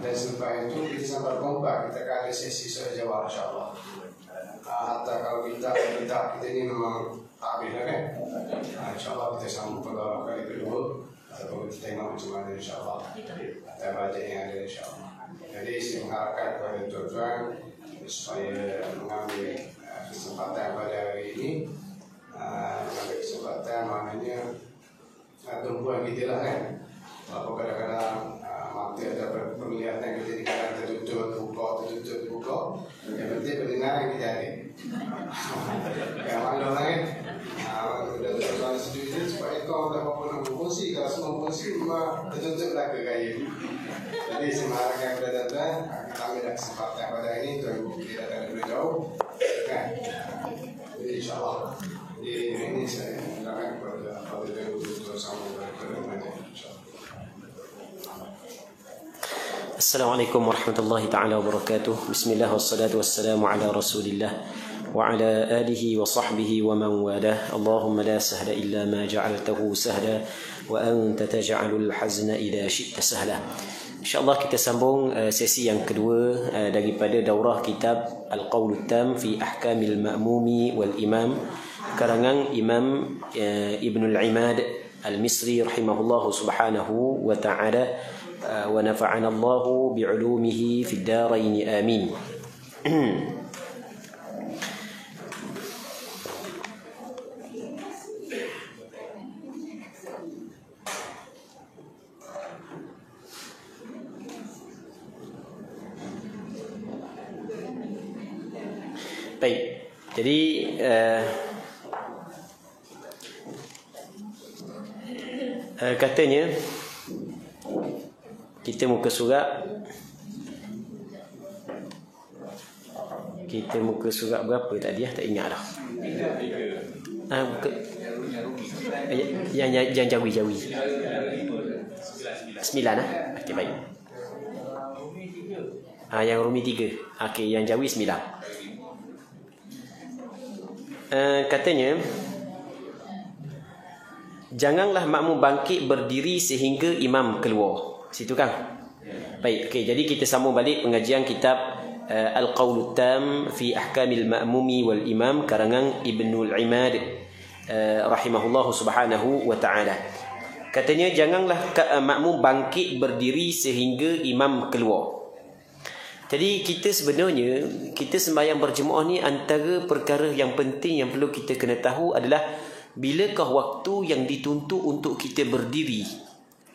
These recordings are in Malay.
Dan selepas itu kita sampai kompak, kita akan ada sesi soal jawab insyaAllah. Hatta kalau kita ini memang tak habis kan? InsyaAllah kita sambung pada kali kedua ataupun kita tengok macam mana insyaAllah atas bajet yang ada insyaAllah. Jadi saya mengharapkan kepada tuan-tuan supaya mengambil kesempatan pada hari ini, mengambil kesempatan maknanya tumpuan kita lah kan. Walaupun kadang-kadang mati ada penglihatan kita di kadang tertutup, yang penting pendengaran kita ada. Yang malu lah kan. Sudah tuan setuju supaya kau tak apa nak berfungsi. Kalau semua berfungsi memang tertutup lah ke gaya. Jadi saya mengharapkan kepada tuan-tuan, kita ambil kesempatan pada hari ini tuan kita datang dari jauh kan. Jadi insyaAllah ini saya silakan kepada tuan untuk sama kepada insyaAllah. Assalamualaikum warahmatullahi taala wabarakatuh. Bismillah wassalatu wassalamu ala Rasulillah wa ala alihi wa sahbihi wa man walah. Allahumma la sahla illa ma ja'altahu sahla wa anta taj'alul hazna idza syi'ta sahla. InsyaAllah kita sambung sesi yang kedua daripada daurah kitab Al-Qawlut Tam fi Ahkamil Ma'mumi wal Imam karangan Imam Ibnul Imad Al-Misri rahimahullahu subhanahu wa ta'ala wa nafa'ana Allahu bi'ulumihi fid darain amin. Baik. Jadi katanya kita muka surat berapa tadi tak ingat dah. Yang jawi 9 okey baik. Yang Rumi 3. Okey, yang jawi 9. Katanya janganlah makmum bangkit berdiri sehingga imam keluar. Situ kan? Baik, okey, jadi kita sambung balik pengajian kitab Al-Qawlut Tam fi Ahkamil Ma'mumi wal Imam karangan Ibnul Imad rahimahullahu subhanahu wa ta'ala. Katanya janganlah makmum bangkit berdiri sehingga imam keluar. Jadi kita sebenarnya kita sembahyang berjemaah ni antara perkara yang penting yang perlu kita kena tahu adalah bilakah waktu yang dituntut untuk kita berdiri.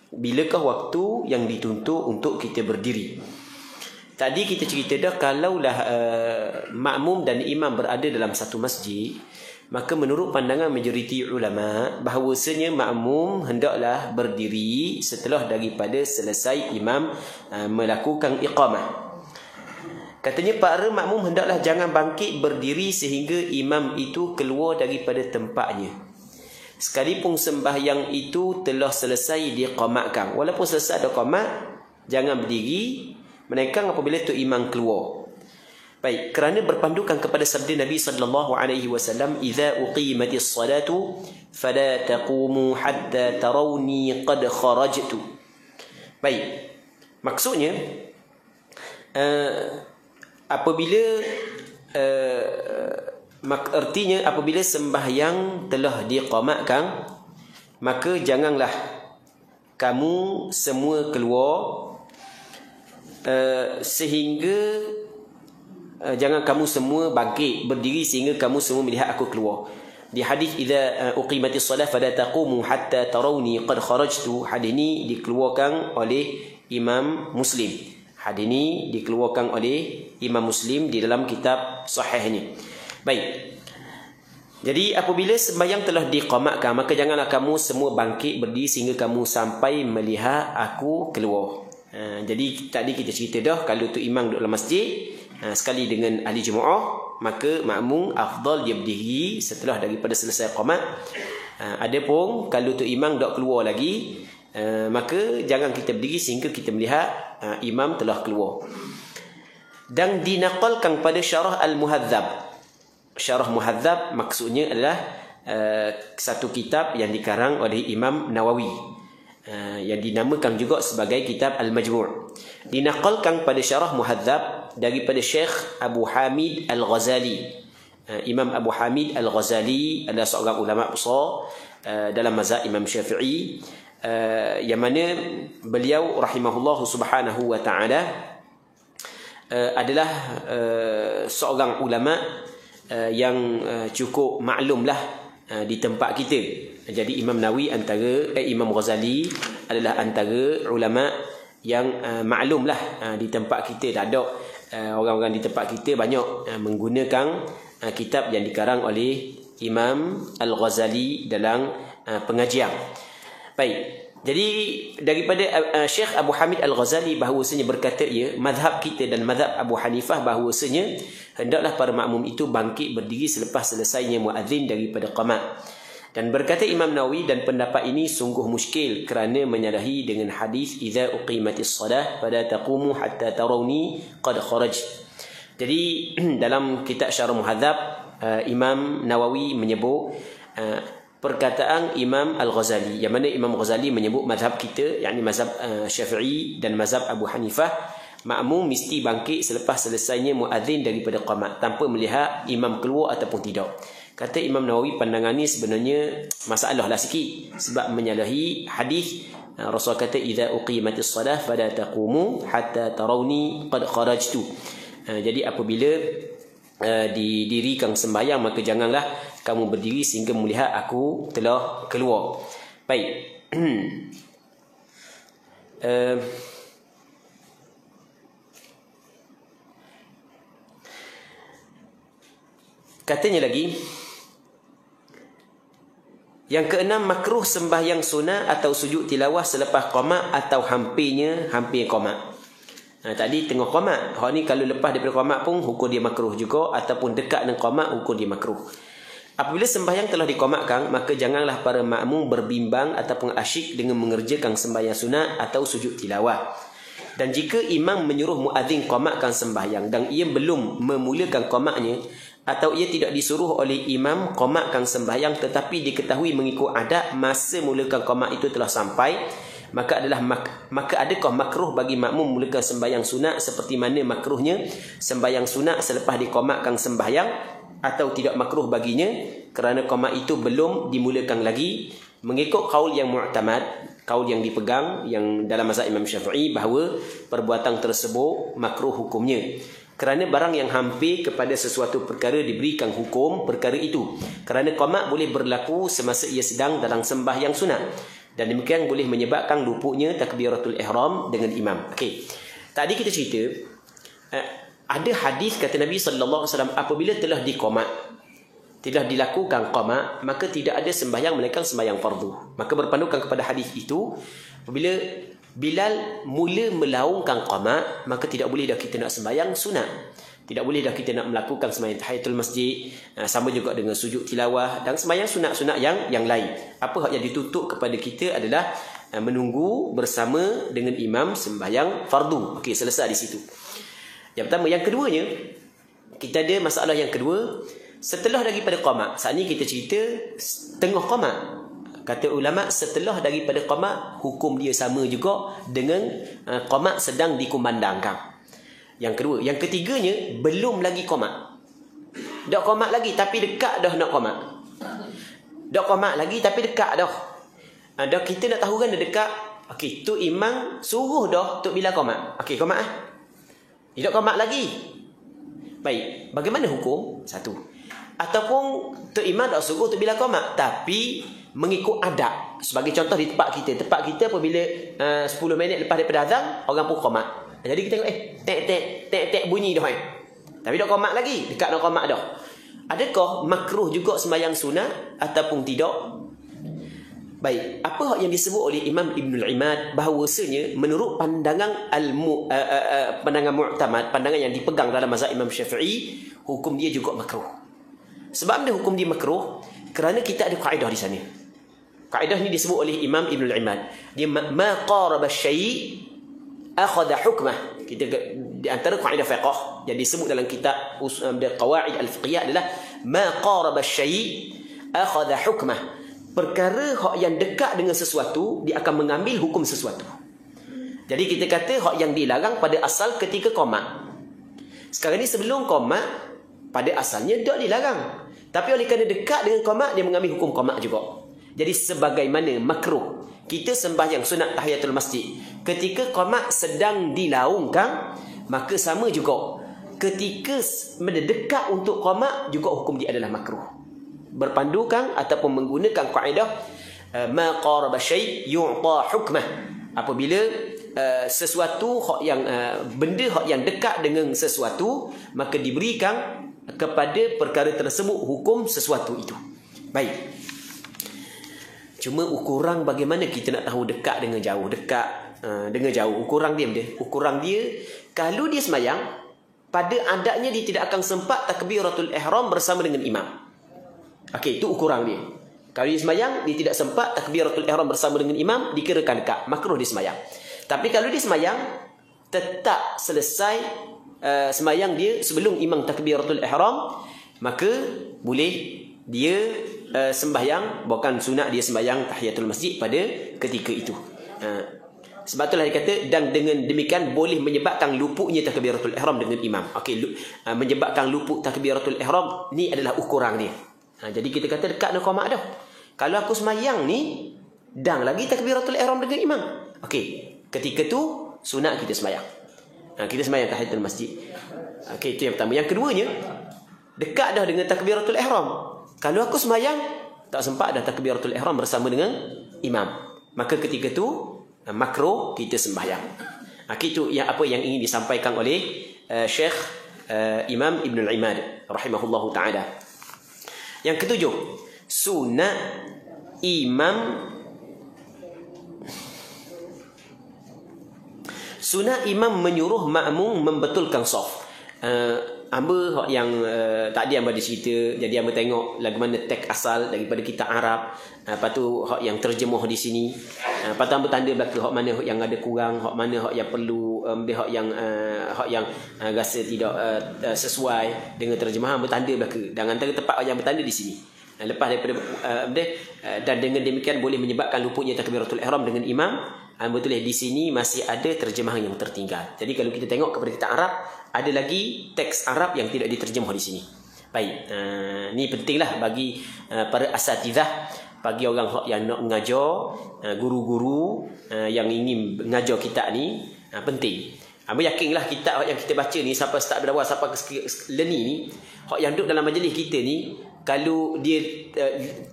Bilakah waktu yang dituntut untuk kita berdiri? Tadi kita cerita dah kalaulah makmum dan imam berada dalam satu masjid, maka menurut pandangan majoriti ulama bahawasanya makmum hendaklah berdiri setelah daripada selesai imam melakukan iqamah. Katanya para makmum hendaklah jangan bangkit berdiri sehingga imam itu keluar daripada tempatnya. Sekalipun sembahyang itu telah selesai diqamatkan, walaupun selesai ada qamat, jangan berdiri melainkan apabila tu imam keluar. Baik, kerana berpandukan kepada sabda Nabi sallallahu alaihi wasallam, "Idza uqimatis salatu fala taqumu hatta tarawni qad kharajtu." Baik. Maksudnya apabila artinya apabila sembahyang telah diqamatkan, maka janganlah kamu semua keluar sehingga jangan kamu semua bangkit berdiri sehingga kamu semua melihat aku keluar. Di hadis idza uqimatis salat fala taqumu hatta tarawni qad kharajtu, hadis ini dikeluarkan oleh Imam Muslim. Hadis ini dikeluarkan oleh Imam Muslim di dalam kitab sahihnya. Baik. Jadi apabila sembahyang telah diqamatkan, maka janganlah kamu semua bangkit berdiri sehingga kamu sampai melihat aku keluar. Jadi tadi kita cerita dah, kalau tu imam duduk dalam masjid sekali dengan ahli jemaah, maka makmum afdal dia berdiri setelah daripada selesai qamat. Adapun kalau tu imam dak keluar lagi, maka jangan kita berdiri sehingga kita melihat imam telah keluar. Dan dinaqalkan pada syarah Al-Muhadzab. Syarah Muhadzab maksudnya adalah satu kitab yang dikarang oleh Imam Nawawi. yang dinamakan juga sebagai kitab Al-Majmu'. Dinaqalkan pada syarah Muhadzab daripada Syekh Abu Hamid Al-Ghazali. Imam Abu Hamid Al-Ghazali adalah seorang ulama besar dalam mazhab Imam Syafi'i, yang mana beliau rahimahullah subhanahu wa ta'ala adalah seorang ulama yang cukup maklumlah di tempat kita. Jadi Imam Nawawi Imam Ghazali adalah antara ulama yang maklumlah di tempat kita. Tak ada orang-orang di tempat kita banyak menggunakan kitab yang dikarang oleh Imam Al-Ghazali dalam pengajian. Baik. Jadi daripada Syekh Abu Hamid Al-Ghazali bahawasanya berkata mazhab kita dan mazhab Abu Hanifah bahawasanya hendaklah para makmum itu bangkit berdiri selepas selesainya muadzin daripada qamat. Dan berkata Imam Nawawi, dan pendapat ini sungguh muskil kerana menyalahi dengan hadis idza uqimatis salah fala taqumu hatta tarawni qad kharaj. Jadi dalam kitab Syarah Muhadzab Imam Nawawi menyebut perkataan Imam Al-Ghazali, yang mana Imam Ghazali menyebut mazhab kita, yakni mazhab Syafi'i dan mazhab Abu Hanifah, makmum mesti bangkit selepas selesainya muadzin daripada qamat tanpa melihat imam keluar ataupun tidak. Kata Imam Nawawi, pandangan ni sebenarnya masalah lah sikit, sebab menyalahi hadis Rasul kata idza uqimatis salah fala taqumu hatta tarawni qad kharajtu. Jadi apabila didirikan sembahyang, maka janganlah kamu berdiri sehingga melihat aku telah keluar. Baik. Katanya lagi, yang keenam, makruh sembahyang sunat atau sujud tilawah selepas qamat atau hampir qamat. Tadi tengah qamat, hak ni kalau lepas daripada qamat pun hukum dia makruh juga, ataupun dekat dengan qamat hukum dia makruh. Apabila sembahyang telah diqamatkan, maka janganlah para makmum berbimbang ataupun asyik dengan mengerjakan sembahyang sunat atau sujud tilawah. Dan jika imam menyuruh muadzin qamatkan sembahyang dan ia belum memulakan qamatnya, atau ia tidak disuruh oleh imam qamatkan sembahyang tetapi diketahui mengikut adat masa mulakan qamat itu telah sampai, maka adakah makruh bagi makmum mulakan sembahyang sunat seperti mana makruhnya sembahyang sunat selepas diqamatkan sembahyang, atau tidak makruh baginya kerana qamat itu belum dimulakan lagi? Mengikut kaul yang mu'tamad, kaul yang dipegang yang dalam mazhab Imam Syafi'i, bahawa perbuatan tersebut makruh hukumnya, kerana barang yang hampir kepada sesuatu perkara diberikan hukum perkara itu, kerana qamat boleh berlaku semasa ia sedang dalam sembahyang sunat, dan demikian boleh menyebabkan luputnya takbiratul ihram dengan imam. Okey. Tadi kita cerita ada hadis kata Nabi sallallahu alaihi wasallam, apabila telah dilakukan qamat, maka tidak ada sembahyang melainkan sembahyang fardu. Maka berpandukan kepada hadis itu, apabila Bilal mula melaungkan qamat, maka tidak boleh dah kita nak sembahyang sunat. Tidak boleh dah kita nak melakukan sembahyang tahiyatul masjid, sama juga dengan sujud tilawah dan sembahyang sunat-sunat yang lain. Apa yang dituntut kepada kita adalah menunggu bersama dengan imam sembahyang fardu. Okey, selesai di situ. Yang pertama. Yang keduanya, kita ada masalah yang kedua. Setelah daripada qamat, saat ni kita cerita tengah qamat. Kata ulama, setelah daripada qamat hukum dia sama juga dengan qamat sedang dikumandangkan. Yang kedua. Yang ketiganya, belum lagi qamat. Dah qamat lagi tapi dekat dah nak qamat. Dah qamat lagi tapi dekat dah. Dah kita nak tahu kan dah dekat. Okey, tu imam suruh dah tu bila qamat. Okey, qamat tidak qamat lagi. Baik, bagaimana hukum? Satu. Ataupun tu imam dah suruh tu bila qamat tapi mengikut adat. Sebagai contoh di tempat kita apabila 10 minit lepas daripada azan, orang pun qamat. Jadi kita tengok tek bunyi dah tapi dah qamat lagi, dekat nak qamat dah. Adakah makruh juga sembahyang sunat ataupun tidak? Baik, apa yang disebut oleh Imam Ibnul Imad bahawasanya menurut pandangan pandangan mu'tamad, pandangan yang dipegang dalam mazhab Imam Syafi'i, hukum dia juga makruh. Sebab dia hukum dia makruh kerana kita ada kaedah di sana. Kaedah ni disebut oleh Imam Ibnul Imad. Dia ma qaraba syai' akhadha hukmah. Kita di antara kaedah fiqh yang disebut dalam kitab qawaid al-fiqhiyah adalah ma qaraba syai' akhadha hukmah. perkara hak yang dekat dengan sesuatu, dia akan mengambil hukum sesuatu. Jadi kita kata hak yang dilarang pada asal ketika qomat. Sekarang ni sebelum qomat, pada asalnya tak dilarang. Tapi oleh kerana dekat dengan qomat, dia mengambil hukum qomat juga. Jadi sebagaimana makruh kita sembahyang sunat tahiyatul masjid ketika qomat sedang dilaungkan, maka sama juga ketika mendekat untuk qomat juga hukum dia adalah makruh. Berpandukan ataupun menggunakan kaedah ma qaraba syai' yu'ta hukmah. Apabila sesuatu hak yang benda hak yang dekat dengan sesuatu, maka diberikan kepada perkara tersebut hukum sesuatu itu. Baik. Cuma ukuran bagaimana kita nak tahu dekat dengan jauh, dekat dengan jauh, ukuran dia kalau dia semayang, pada adatnya dia tidak akan sempat takbiratul ihram bersama dengan imam. Okey, itu ukuran dia. Kalau dia semayang, dia tidak sempat takbiratul ihram bersama dengan imam, dikirakan dekat, makruh dia semayang. Tapi kalau dia semayang, tetap selesai semayang dia sebelum imam takbiratul ihram, maka boleh dia sembahyang, bukan sunat dia sembahyang tahiyatul masjid pada ketika itu. Sebab itulah dia kata, dan dengan demikian boleh menyebabkan luputnya takbiratul ihram dengan imam. Okey, menyebabkan luput takbiratul ihram ni adalah ukuran dia. Jadi kita kata dekat dengan qomat dah. Kalau aku semayang ni, dan lagi takbiratul ihram dengan imam. Okey, ketika tu sunat kita semayang. Kita semayang tahiyatul masjid. Okey, itu yang pertama. Yang keduanya, dekat dah dengan takbiratul ihram. Kalau aku semayang, tak sempat dah takbiratul ihram bersama dengan imam, maka ketika tu makruh kita sembahyang. Itu yang apa yang ingin disampaikan oleh Syekh Imam Ibn al-Imad rahimahullahu ta'ala. Yang ketujuh, sunat imam menyuruh makmum membetulkan saf. Hamba yang tadi hamba cerita, jadi hamba tengok lagu mana teks asal daripada kitab Arab. Lepas tu hak yang terjemah di sini. Lepas tu hamba tanda belaka hak mana hak yang ada kurang, hak mana hak yang perlu, hak yang rasa tidak sesuai dengan terjemahan, hamba tanda belaka. Dan antara tempat yang hamba tanda di sini. Lepas daripada dan dengan demikian boleh menyebabkan luputnya takbiratul ihram dengan imam. Betul di sini masih ada terjemahan yang tertinggal. Jadi kalau kita tengok kepada kitab Arab, ada lagi teks Arab yang tidak diterjemah di sini. Baik, ni pentinglah bagi para asatidzah, bagi orang yang nak mengajar, guru-guru yang ingin mengajar kitab ni, penting. Hamba yakinlah kitab yang kita baca ni, sampai start dari awal sampai ke learning ni, hak yang duduk dalam majlis kita ni, kalau dia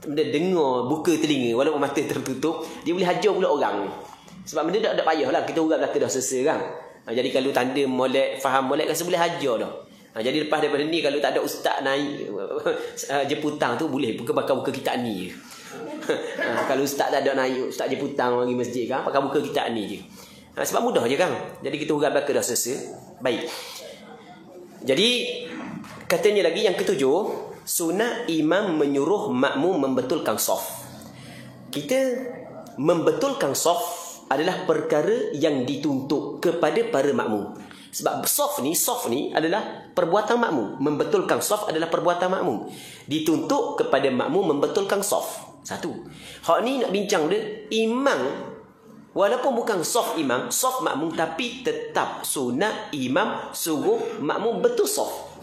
dengar, buka telinga walaupun mata tertutup, dia boleh hajar pula orang ni. Sebab benda tak payahlah kita urap belaka dah selesai kan. Jadi kalau tanda molek, faham molek, rasa boleh hajar dah. Jadi lepas daripada ni, kalau tak ada ustaz naik jeputang tu, boleh buka kitab ni je. Kalau ustaz tak ada naik, ustaz jeputang pergi masjid kan, pakai buka kitab ni je. Sebab mudah je kan. Jadi kita urap belaka dah selesai. Baik. Jadi katanya lagi yang ketujuh, sunat imam menyuruh makmum membetulkan saf. Kita membetulkan saf adalah perkara yang dituntut kepada para makmum. Sebab saf ni adalah perbuatan makmum. Membetulkan saf adalah perbuatan makmum. Dituntut kepada makmum membetulkan saf. Satu. Hak ni nak bincang dia, imam walaupun bukan saf imam, saf makmum, tapi tetap sunat imam suruh makmum betul saf.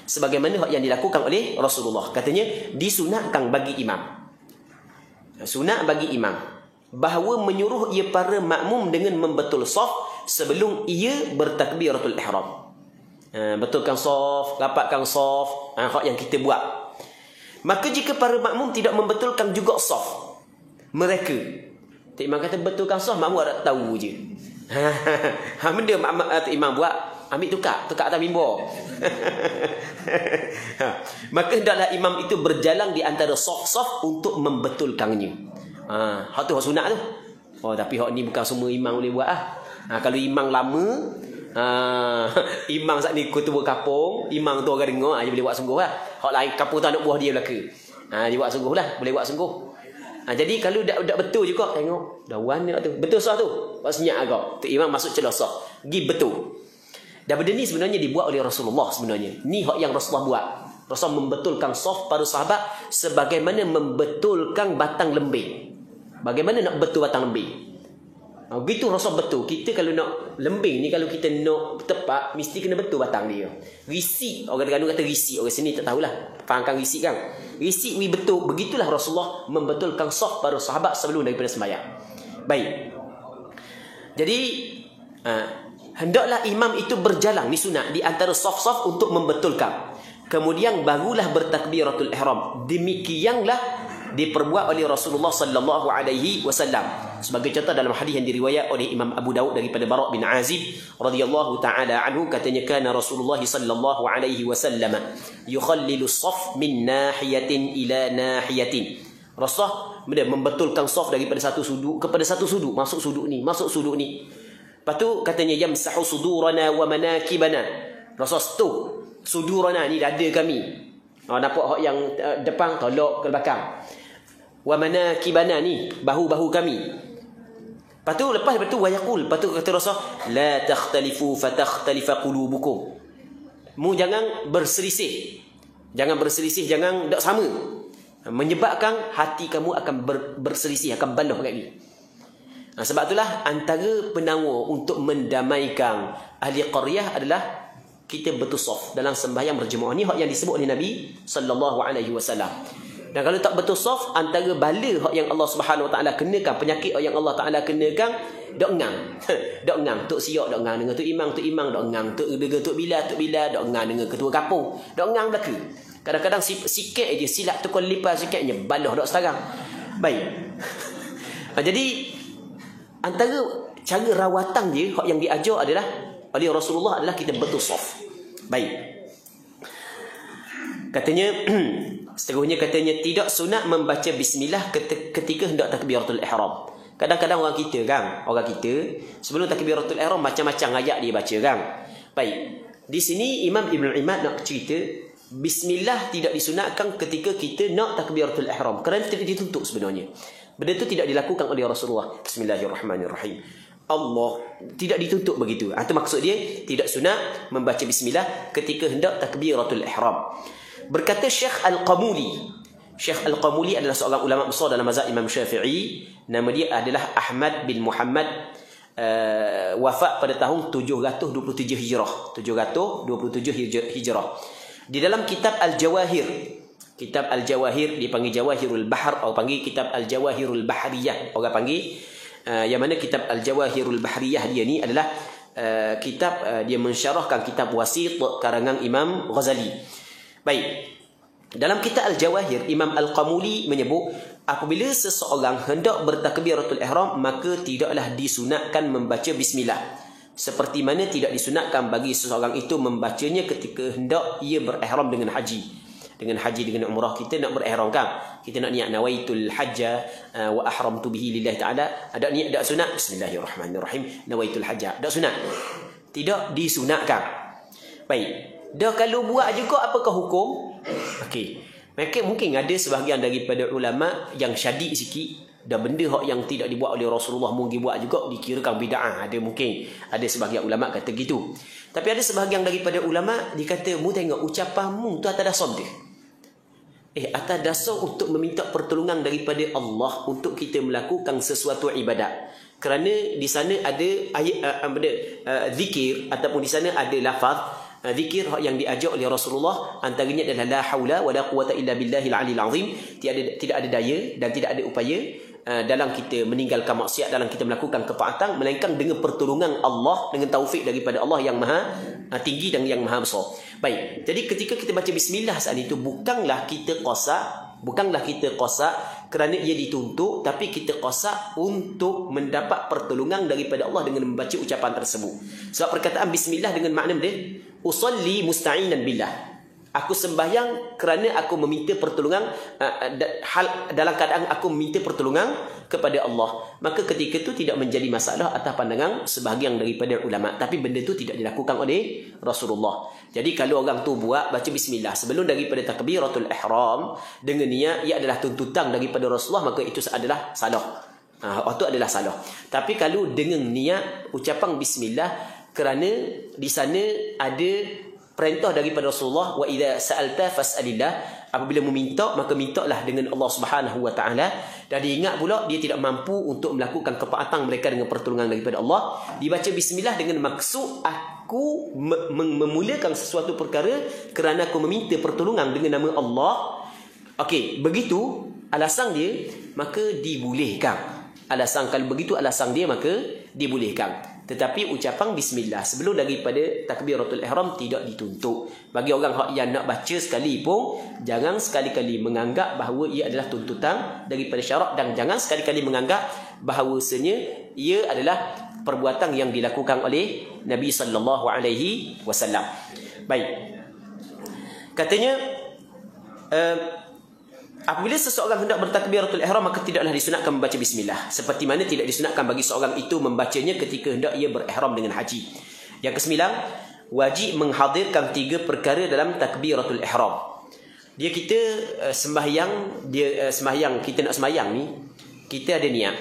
Sebagaimana hak yang dilakukan oleh Rasulullah. Katanya disunatkan bagi imam. Sunat bagi imam bahawa menyuruh ia para makmum dengan membetul saf sebelum ia bertakbiratul ihram. Betulkan saf, rapatkan saf, hak yang kita buat. Maka jika para makmum tidak membetulkan juga saf mereka, imam kata betulkan saf, makmum tak tahu je. Benda imam buat, ambil tukar atas mimbar. Maka hendaklah imam itu berjalan di antara saf-saf untuk membetulkannya. Hak tu hak sunat tu. Tapi hak ni bukan semua imam boleh buat kalau imam lama, imam saat ni ketua kampung, imam tu orang dengar, dia boleh buat sungguh lah. Hak lain kampung tu anak buah dia belaka, dia buat sungguh lah, boleh buat sungguh. Jadi kalau dak betul juga, tengok dah warna tu betul sah tu, buat senyap agak tu imam masuk celah sah, pergi betul. Dan benda ni sebenarnya dibuat oleh Rasulullah sebenarnya. Ni hak yang Rasulullah buat. Rasul membetulkan saf para sahabat sebagaimana membetulkan batang lembing. Bagaimana nak betul batang lembing? Begitu Rasul betul. Kita kalau nak lembing ni, kalau kita nak tepat, mesti kena betul batang dia. Risik, orang Terengganu kata risik. Orang sini tak tahulah. Fahamkan risik kan? Risik we betul. Begitulah Rasulullah membetulkan saf para sahabat sebelum daripada sembahyang. Baik. Jadi hendaklah imam itu berjalan ni sunat di antara saf-saf untuk membetulkan. Kemudian barulah bertakbiratul ihram. Demikianlah diperbuat oleh Rasulullah sallallahu alaihi wasallam. Sebagai contoh dalam hadis yang diriwayat oleh Imam Abu Daud daripada Bara' bin Azib radhiyallahu taala anhu, katanya kana Rasulullah sallallahu alaihi wasallam yukhallilu as-saff min nahiyatin ila nahiyatin. Rasulullah membetulkan saf daripada satu sudut kepada satu sudut, masuk sudut ni, masuk sudut ni. Lepas tu katanya yamsahu sudurana wa manakibana. Rasulullah tu sudurana ni dada kami. Nampak hak yang depan tolak ke belakang. Wa manakibana ni bahu-bahu kami. Lepas tu wayaqul, lepas tu kata Rasul, la takhtalifu fatakhtalifa qulubukum. Mu jangan berselisih. Jangan berselisih, jangan tak sama. Menyebabkan hati kamu akan berselisih, akan baloh kat ni. Sebab itulah antara penawar untuk mendamaikan ahli qaryah adalah kita bertusaf dalam sembahyang berjemaah. Ni hak yang disebut oleh Nabi sallallahu alaihi wasallam. Dan kalau tak bertusaf, antara bala hak yang Allah Subhanahu wa taala kenakan, penyakit yang Allah taala kenakan, dok ngang. Dok ngang, tok siok dok ngang dengan tok imam dok ngang, tok dega tok bila dok ngang dengan ketua kampung. Dok ngang belaka. Kadang-kadang sikit aja silap tukar lipas sikitnya baloh dok sekarang. Baik. Jadi antara cara rawatan dia hak yang diajar adalah oleh Rasulullah adalah kita bertusaf. Baik. Katanya seterusnya katanya tidak sunat membaca bismillah ketika hendak takbiratul ihram. Kadang-kadang orang kita sebelum takbiratul ihram macam-macam ayat dia baca kan. Baik. Di sini Imam Ibn Imad nak cerita bismillah tidak disunatkan ketika kita nak takbiratul ihram kerana tidak dituntut sebenarnya. Benda itu tidak dilakukan oleh Rasulullah. Bismillahirrahmanirrahim. Allah tidak dituntut begitu. Itu maksud dia tidak sunat membaca bismillah ketika hendak takbiratul ihram. Berkata Syekh Al-Qamuli. Syekh Al-Qamuli adalah seorang ulama besar dalam mazhab Imam Syafi'i. Nama dia adalah Ahmad bin Muhammad. Wafat pada tahun 727 Hijrah. 727 Hijrah. Di dalam kitab Al-Jawahir. Kitab Al-Jawahir dipanggil Jawahirul Bahr atau panggil kitab Al-Jawahirul Bahriyah. Orang panggil yang mana kitab Al-Jawahirul Bahriyah dia ni adalah kitab dia mensyarahkan kitab Wasit karangan Imam Ghazali. Baik. Dalam kitab Al-Jawahir, Imam Al-Qamuli menyebut apabila seseorang hendak bertakbiratul ihram maka tidaklah disunatkan membaca bismillah. Seperti mana tidak disunatkan bagi seseorang itu membacanya ketika hendak ia berihram dengan haji. Dengan umrah kita nak berihram kan? Kita nak niat nawaitul hajja wa ahramtu bihi lillahi ta'ala. Ada niat tak sunat? Bismillahirrahmanirrahim. Nawaitul hajja. Tak sunat. Tidak disunatkan. Baik. Dah kalau buat juga apakah hukum? Okey. Mungkin ada sebahagian daripada ulama yang syadid sikit, dan benda hak yang tidak dibuat oleh Rasulullah mungkin buat juga dikirakan bid'ah. Ada sebahagian ulama kata gitu. Tapi ada sebahagian daripada ulama dikata mu tengok ucapanmu tu atas dasar dia. Atas dasar untuk meminta pertolongan daripada Allah untuk kita melakukan sesuatu ibadat. Kerana di sana ada ayat zikir ataupun di sana ada lafaz zikir yang diajar oleh Rasulullah, antaranya adalah la haula wala quwata illa billahil aliyil azim. Tidak ada daya dan tidak ada upaya dalam kita meninggalkan maksiat, dalam kita melakukan ketaatan, melainkan dengan pertolongan Allah, dengan taufik daripada Allah yang maha tinggi dan yang maha besar. Baik. Jadi ketika kita baca bismillah saat itu bukanlah kita qasak kerana ia dituntut, tapi kita qasak untuk mendapat pertolongan daripada Allah dengan membaca ucapan tersebut. Sebab perkataan bismillah dengan makna dia usalli musta'inan billah. Aku sembahyang kerana aku meminta pertolongan dalam keadaan aku meminta pertolongan kepada Allah. Maka ketika itu tidak menjadi masalah atas pandangan sebahagian daripada ulama, tapi benda itu tidak dilakukan oleh Rasulullah. Jadi kalau orang tu buat baca bismillah sebelum daripada takbiratul ihram dengan niat ia adalah tuntutan daripada Rasulullah, maka itu adalah salah. Itu adalah salah. Tapi kalau dengan niat ucapan bismillah kerana di sana ada perintah daripada Rasulullah, wa idza sa'alta fas'alillah, apabila meminta maka mintalah dengan Allah Subhanahu wa taala. Dan diingat pula dia tidak mampu untuk melakukan kepaatan mereka dengan pertolongan daripada Allah. Dibaca bismillah dengan maksud aku memulakan sesuatu perkara kerana aku meminta pertolongan dengan nama Allah. Okey, begitu alasan dia maka dibolehkan. Alasan kalau begitu alasan dia maka dibolehkan. Tetapi ucapan bismillah sebelum daripada takbiratul ihram tidak dituntut. Bagi orang yang nak baca sekali pun, jangan sekali-kali menganggap bahawa ia adalah tuntutan daripada syarak, dan jangan sekali-kali menganggap bahawasanya ia adalah perbuatan yang dilakukan oleh Nabi sallallahu alaihi wasallam. Baik. Katanya apabila seseorang hendak bertakbiratul ihram maka tidaklah disunatkan membaca bismillah, seperti mana tidak disunatkan bagi seorang itu membacanya ketika hendak ia berihram dengan haji. Yang kesembilan, wajib menghadirkan 3 perkara dalam takbiratul ihram. Kita sembahyang, kita nak sembahyang ni, kita ada niat.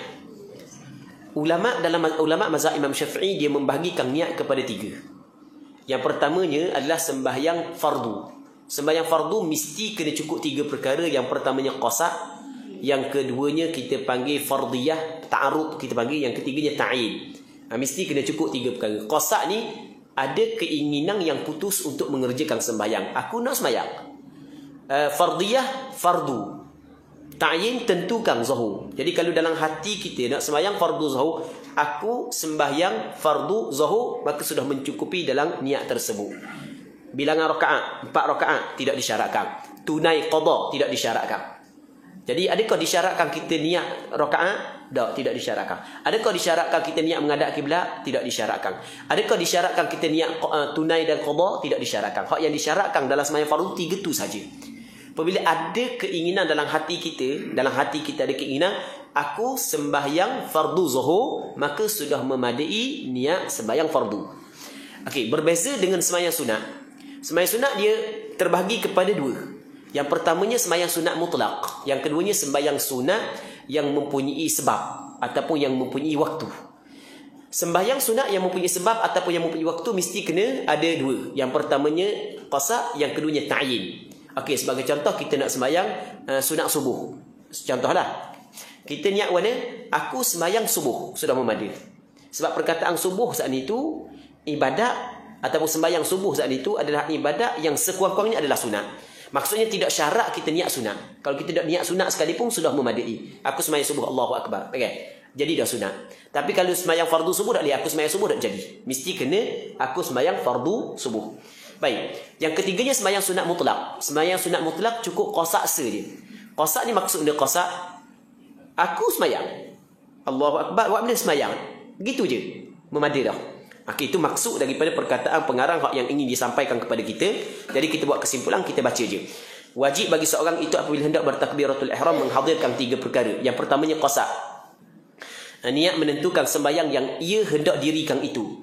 Ulama mazhab Imam Syafi'i dia membahagikan niat kepada 3. Yang pertamanya adalah sembahyang fardu. Sembahyang fardu mesti kena cukup 3 perkara. Yang pertamanya qasa', yang keduanya kita panggil fardiyah, ta'arud kita panggil, yang ketiganya ta'yin. Mesti kena cukup 3 perkara. Qasa' ni ada keinginan yang putus untuk mengerjakan sembahyang. Aku nak sembahyang. Fardiyah fardu. Ta'yin tentukan zuhur. Jadi kalau dalam hati kita nak sembahyang fardu zuhur, aku sembahyang fardu zuhur, maka sudah mencukupi dalam niat tersebut. Bilangan rakaat 4 rakaat tidak disyaratkan. Tunai qada tidak disyaratkan. Jadi adakah disyaratkan kita niat rakaat? Tidak disyaratkan. Adakah disyaratkan kita niat menghadap kiblat? Tidak disyaratkan. Adakah disyaratkan kita niat tunai dan qada? Tidak disyaratkan. Hak yang disyaratkan dalam sembahyang fardu 3 tu saja. Apabila ada keinginan dalam hati kita ada keinginan aku sembahyang fardu zuhur, maka sudah memadai niat sembahyang fardu. Okey, berbeza dengan sembahyang sunat. Sembahyang sunat dia terbahagi kepada 2. Yang pertamanya sembahyang sunat mutlak. Yang keduanya sembahyang sunat yang mempunyai sebab ataupun yang mempunyai waktu. Sembahyang sunat yang mempunyai sebab ataupun yang mempunyai waktu mesti kena ada 2. Yang pertamanya qasa', yang keduanya ta'yin. Okey, sebagai contoh kita nak sembahyang sunat subuh. Contohlah. Kita niat mana? Aku sembahyang subuh, sudah memadai. Sebab perkataan subuh saat itu ibadat, ataupun sembahyang subuh saat itu adalah ibadat yang sekurang-kurangnya adalah sunat. Maksudnya tidak syarat kita niat sunat. Kalau kita tidak niat sunat sekalipun sudah memadai. Aku sembahyang subuh, Allahu Akbar. Okay. Jadi dah sunat. Tapi kalau sembahyang fardu subuh tak boleh. Aku sembahyang subuh tak jadi. Mesti kena aku sembahyang fardu subuh. Baik. Yang ketiganya sembahyang sunat mutlak. Sembahyang sunat mutlak cukup qasa' saja. Qasa' ni maksudnya qasa'. Aku sembahyang. Allahu Akbar. Buat benda sembahyang. Begitu je. Memadai dah. Itu maksud daripada perkataan pengarang yang ingin disampaikan kepada kita. Jadi kita buat kesimpulan, kita baca je. Wajib bagi seorang itu apabila hendak bertakbiratul ihram menghadirkan 3 perkara. Yang pertamanya qasa'. Niat menentukan sembahyang yang ia hendak dirikan itu.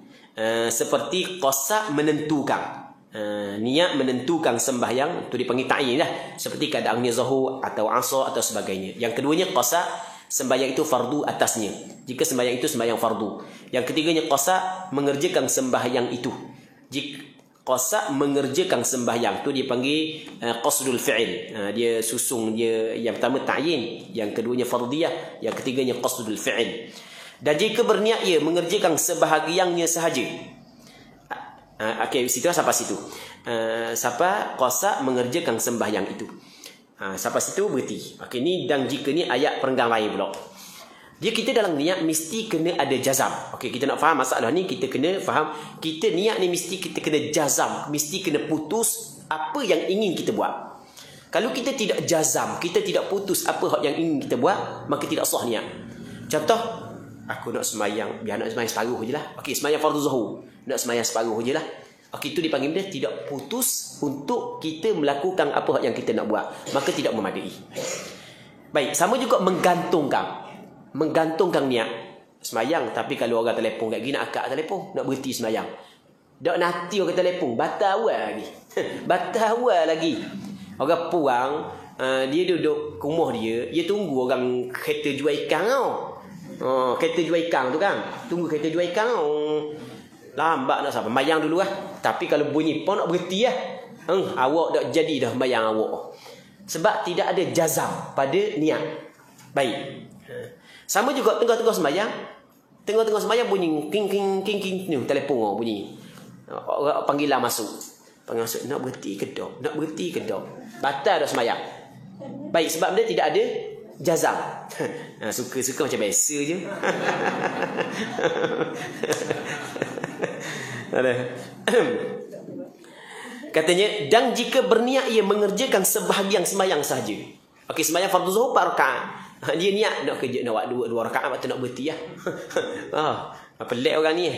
Seperti qasa' menentukan. Niat menentukan sembahyang, itu dipanggil ta'yin lah. Seperti keadaannya zuhur atau asar atau sebagainya. Yang keduanya qasa', sembahyang itu fardu atasnya. Jika sembahyang itu sembahyang fardu. Yang ketiganya qasa', mengerjakan sembahyang itu. Jika qasa' mengerjakan sembahyang itu dipanggil qasdul fi'il. Dia susung, dia yang pertama ta'yin, yang keduanya fardiyah, yang ketiganya qasdul fi'il. Dan jika berniat ia mengerjakan sebahagiannya sahaja. Okey, situ sampai situ. Siapa qasa' mengerjakan sembahyang itu. Sampai situ berhenti. Okey, ni dan jika ni ayat perenggan lain pula. Kita dalam niat mesti kena ada jazam. Okey, kita nak faham masalah ni, kita kena faham kita niat ni mesti kita kena jazam, mesti kena putus apa yang ingin kita buat. Kalau kita tidak jazam, kita tidak putus apa yang ingin kita buat, maka tidak sah niat. Contoh, aku nak sembahyang, biar nak sembahyang separuh je lah. Okey, sembahyang fardu zuhur, nak sembahyang separuh je lah. Okey, itu dipanggil dia tidak putus untuk kita melakukan apa yang kita nak buat, maka tidak memadai. Baik, sama juga menggantungkan niat sembahyang. Tapi kalau orang telefon kat gini, nak akak telefon, nak berhenti sembahyang, dak nanti orang telefon batal lagi. Batal lagi. Orang puang, dia duduk rumah dia tunggu orang kereta jual ikan tau. Kereta jual ikan tu kan, tunggu kereta jual ikan tau. Lambat nak sampai. Mayang dulu lah. Tapi kalau bunyi pun nak berhenti lah. Awak dah jadi dah mayang awak. Sebab tidak ada jazam pada niat. Baik. Sama juga tengah-tengah sembahyang. Tengah-tengah sembahyang bunyi king ni telefon orang bunyi. Panggilan masuk. Panggilan masuk nak berhenti ke tak? Nak berhenti ke tak? Batal dah sembahyang. Baik, sebab dia tidak ada jazam. Suka-suka macam biasa je. Katanya, dan jika berniat ia mengerjakan sebahagian sembahyang sahaja. Okey, sembahyang fardu zuhur 4 rakaat. Dia niat nak kerja nak buat 2 rakaat, lepas tu nak berhenti lah. Pelik orang ni.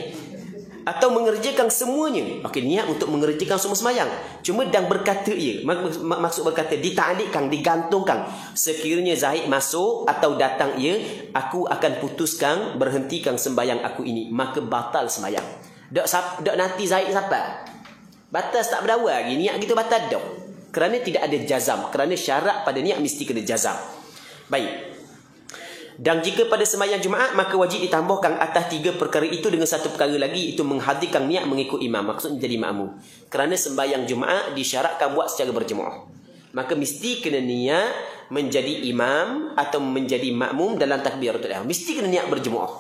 Atau mengerjakan semuanya. Okey, niat untuk mengerjakan semua sembahyang. Cuma dan berkata ia, maksud berkata dita'liqkan, digantungkan. Sekiranya Zahid masuk atau datang ia, aku akan putuskan berhentikan sembahyang aku ini, maka batal sembahyang. Dak nanti Zahid siapa? Batal tak berdawai lagi, niat kita batal dak. Kerana tidak ada jazam, kerana syarat pada niat mesti kena jazam. Baik. Dan jika pada sembahyang Jumaat, maka wajib ditambahkan atas 3 perkara itu dengan 1 perkara lagi, itu menghadirkan niat mengikut imam, maksud menjadi makmum. Kerana sembahyang Jumaat disyaratkan buat secara berjemaah, maka mesti kena niat menjadi imam atau menjadi makmum dalam takbiratul ihram. Mesti kena niat berjemaah.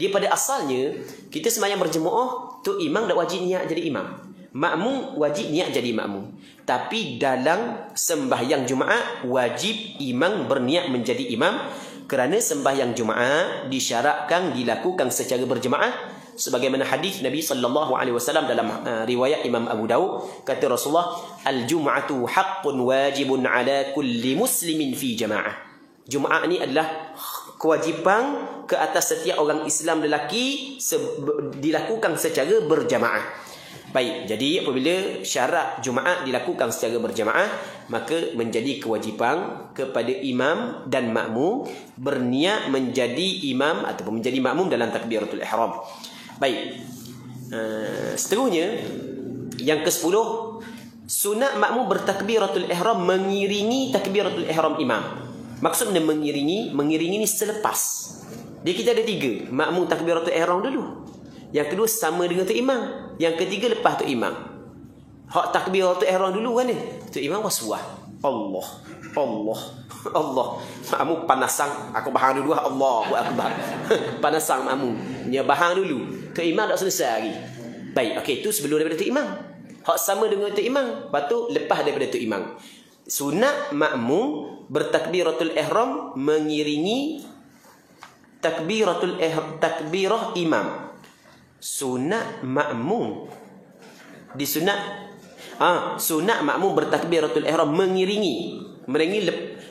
Dia pada asalnya kita sembahyang berjemaah tu imam dak wajib niat jadi imam, makmum wajib niat jadi makmum. Tapi dalam sembahyang Jumaat wajib imam berniat menjadi imam, kerana sembahyang Jumaat disyaratkan dilakukan secara berjemaah, sebagaimana hadis Nabi sallallahu alaihi wasallam dalam riwayat Imam Abu Daud, kata Rasulullah, al-jum'atu haqqun wajibun ala kulli muslimin fi jamaah. Jumaat ni adalah kewajipan ke atas setiap orang Islam lelaki, dilakukan secara berjamaah. Baik, jadi apabila syarat Jumaat dilakukan secara berjamaah, maka menjadi kewajipan kepada imam dan makmum berniat menjadi imam ataupun menjadi makmum dalam takbiratul ihram. Baik. Seterusnya yang ke-10, sunat makmum bertakbiratul ihram mengiringi takbiratul ihram imam. Maksudnya mengiringi ni selepas. Dia kita ada 3, makmum takbiratul ihram dulu. Yang kedua sama dengan tu imam. Yang ketiga lepas tu imam. Hak takbiratul ihram dulu kan ni. Tu imam waswah. Allah. Makmum panasang. Aku bahang dulu. Allahu akbar. Panasang makmum. Dia bahang dulu. Tu imam tak selesai lagi. Baik, okey, tu sebelum daripada tu imam. Hak sama dengan tu imam. Lepas tu lepas daripada tu imam. Sunat makmum bertakbiratul ihram mengiringi takbirah imam. Sunat makmum sunat makmum bertakbiratul ihram mengiringi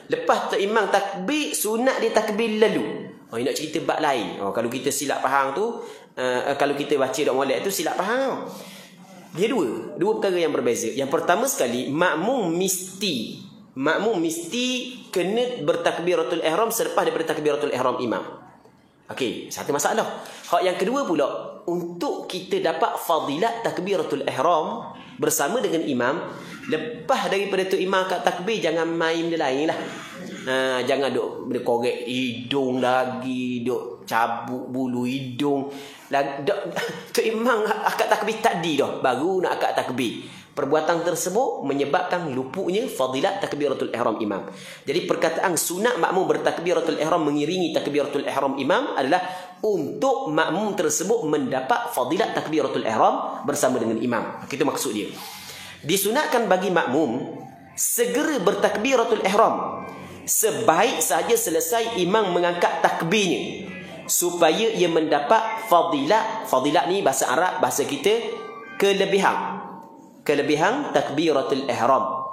lepas tu imam takbir, sunat dia takbir lalu. Nak cerita bab lain. Kalau kita silap faham tu, kalau kita baca dok molek tu silap faham. Dia dua perkara yang berbeza. Yang pertama sekali, makmum mesti kena bertakbiratul ihram selepas daripada takbiratul ihram imam. Okey, satu masalah. Hak yang kedua pula, untuk kita dapat fadilat takbiratul ihram bersama dengan imam, lepas daripada tu imam kat takbir, jangan main benda lain lah. Jangan duk korek hidung lagi, duk cabut bulu hidung. Tu imam akad takbir tadi dah, baru nak akad takbir. Perbuatan tersebut menyebabkan luputnya fadilat takbiratul ihram imam. Jadi perkataan sunat makmum bertakbiratul ihram mengiringi takbiratul ihram imam adalah untuk makmum tersebut mendapat fadilat takbiratul ihram bersama dengan imam. Itu maksud dia. Disunatkan bagi makmum segera bertakbiratul ihram sebaik sahaja selesai imam mengangkat takbirnya, supaya ia mendapat fadilat ni bahasa Arab, bahasa kita kelebihan takbiratul ihram.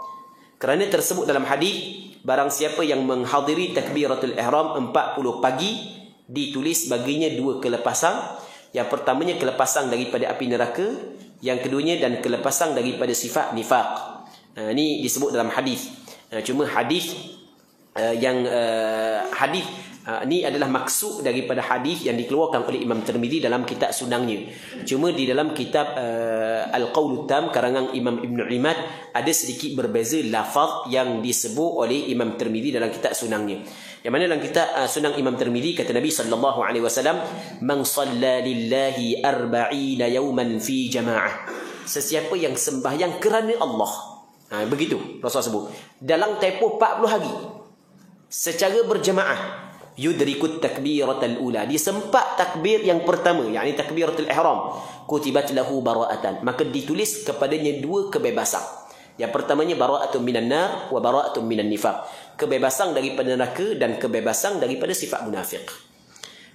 Kerana tersebut dalam hadis, barang siapa yang menghadiri takbiratul ihram 40 pagi, ditulis baginya 2 kelepasan. Yang pertamanya kelepasan daripada api neraka, yang keduanya dan kelepasan daripada sifat nifaq. Ini disebut dalam hadis. Cuma hadis ni adalah maksud daripada hadis yang dikeluarkan oleh Imam Tirmizi dalam kitab sunangnya. Cuma di dalam kitab Al-Qaulul Tam karangan Imam Ibn Imad ada sedikit berbeza lafaz yang disebut oleh Imam Tirmizi dalam kitab sunangnya. Yang mana dalam kitab Sunan Imam Tirmizi kata Nabi sallallahu alaihi wasallam, "Man shalla lillahi 40 yawman fi jama'ah." Sesiapa yang sembahyang kerana Allah. Begitu Rasul sebut. Dalam tempoh 40 hari secara berjemaah, yudrikut takbiratul ula. Dia sempat takbir yang pertama, yakni takbiratul ihram. Kutibat lahu bara'atan. Maka ditulis kepadanya 2 kebebasan. Yang pertamanya bara'atun minan nar wa bara'atun minan nifaq. Kebebasan daripada neraka dan kebebasan daripada sifat munafik.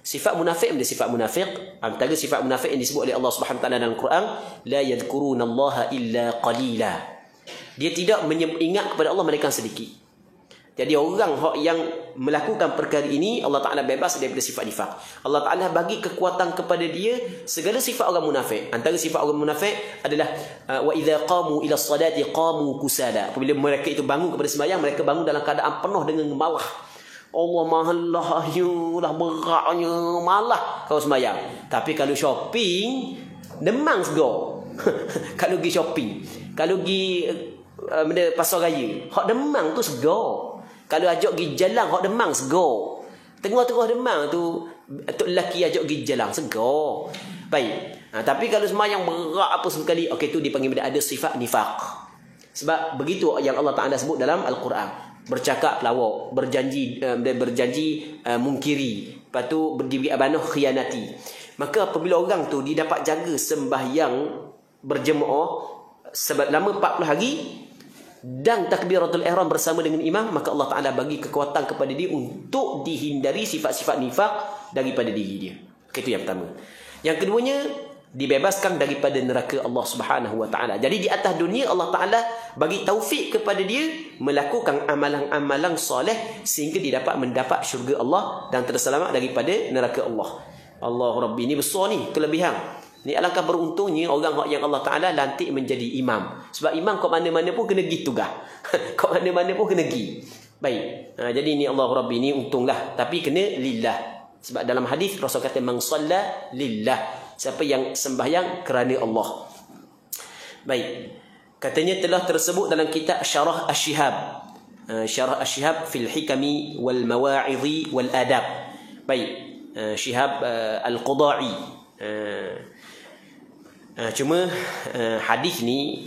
Sifat munafik menjadi sifat munafik. Antara sifat munafik yang disebut oleh Allah Subhanahu Wa Taala dalam Quran, la yadhkurunallaha illa qalila. Dia tidak ingat kepada Allah melainkan sedikit. Jadi orang yang melakukan perkara ini, Allah Ta'ala bebas daripada sifat nifaq. Allah Ta'ala bagi kekuatan kepada dia segala sifat orang munafik. Antara sifat orang munafik adalah wa idza qamu ila salati qamu kusala. Apabila mereka itu bangun kepada sembahyang, mereka bangun dalam keadaan penuh dengan malah. Allah mahallahnya, dah beratnya, malah kalau sembahyang. Tapi kalau shopping, demang sego. Kalau pergi shopping, kalau pergi pasar raya, hak demang tu sego. Kalau ajak pergi jalan, hak demang sego. Tengah-tengah demang tu, tok lelaki ajak pergi jalan sego. Baik. Tapi kalau sembahyang berat apa sekali, okey tu dipanggil ada sifat nifaq. Sebab begitu yang Allah Ta'ala sebut dalam Al-Quran. Bercakap lawak, berjanji mungkiri, lepas tu berdiri abanah khianati. Maka apabila orang tu dia dapat jaga sembahyang berjemaah selama 40 hari dan takbiratul ihram bersama dengan imam, maka Allah Ta'ala bagi kekuatan kepada dia untuk dihindari sifat-sifat nifaq daripada diri dia. Itu yang pertama. Yang keduanya, dibebaskan daripada neraka Allah Subhanahu Wa Ta'ala. Jadi di atas dunia Allah Ta'ala bagi taufik kepada dia melakukan amalan-amalan soleh sehingga dia dapat mendapat syurga Allah dan terselamat daripada neraka Allah. Allah Rabbi, ini besar ni kelebihan. Ni alangkah beruntungnya orang yang Allah Ta'ala lantik menjadi imam. Sebab imam kat mana-mana pun kena pergi tugas. Kat mana-mana pun kena pergi. Baik. Jadi ni Allah Rabbi ni untunglah. Tapi kena lillah. Sebab dalam hadis Rasul kata man shalla lillah. Siapa yang sembahyang kerana Allah. Baik. Katanya telah tersebut dalam kitab Syarah Asy-Syihab. Syarah Asy-Syihab fil hikami wal mawa'idhi wal adab. Baik. Syihab Al-Qudai. Cuma hadis ni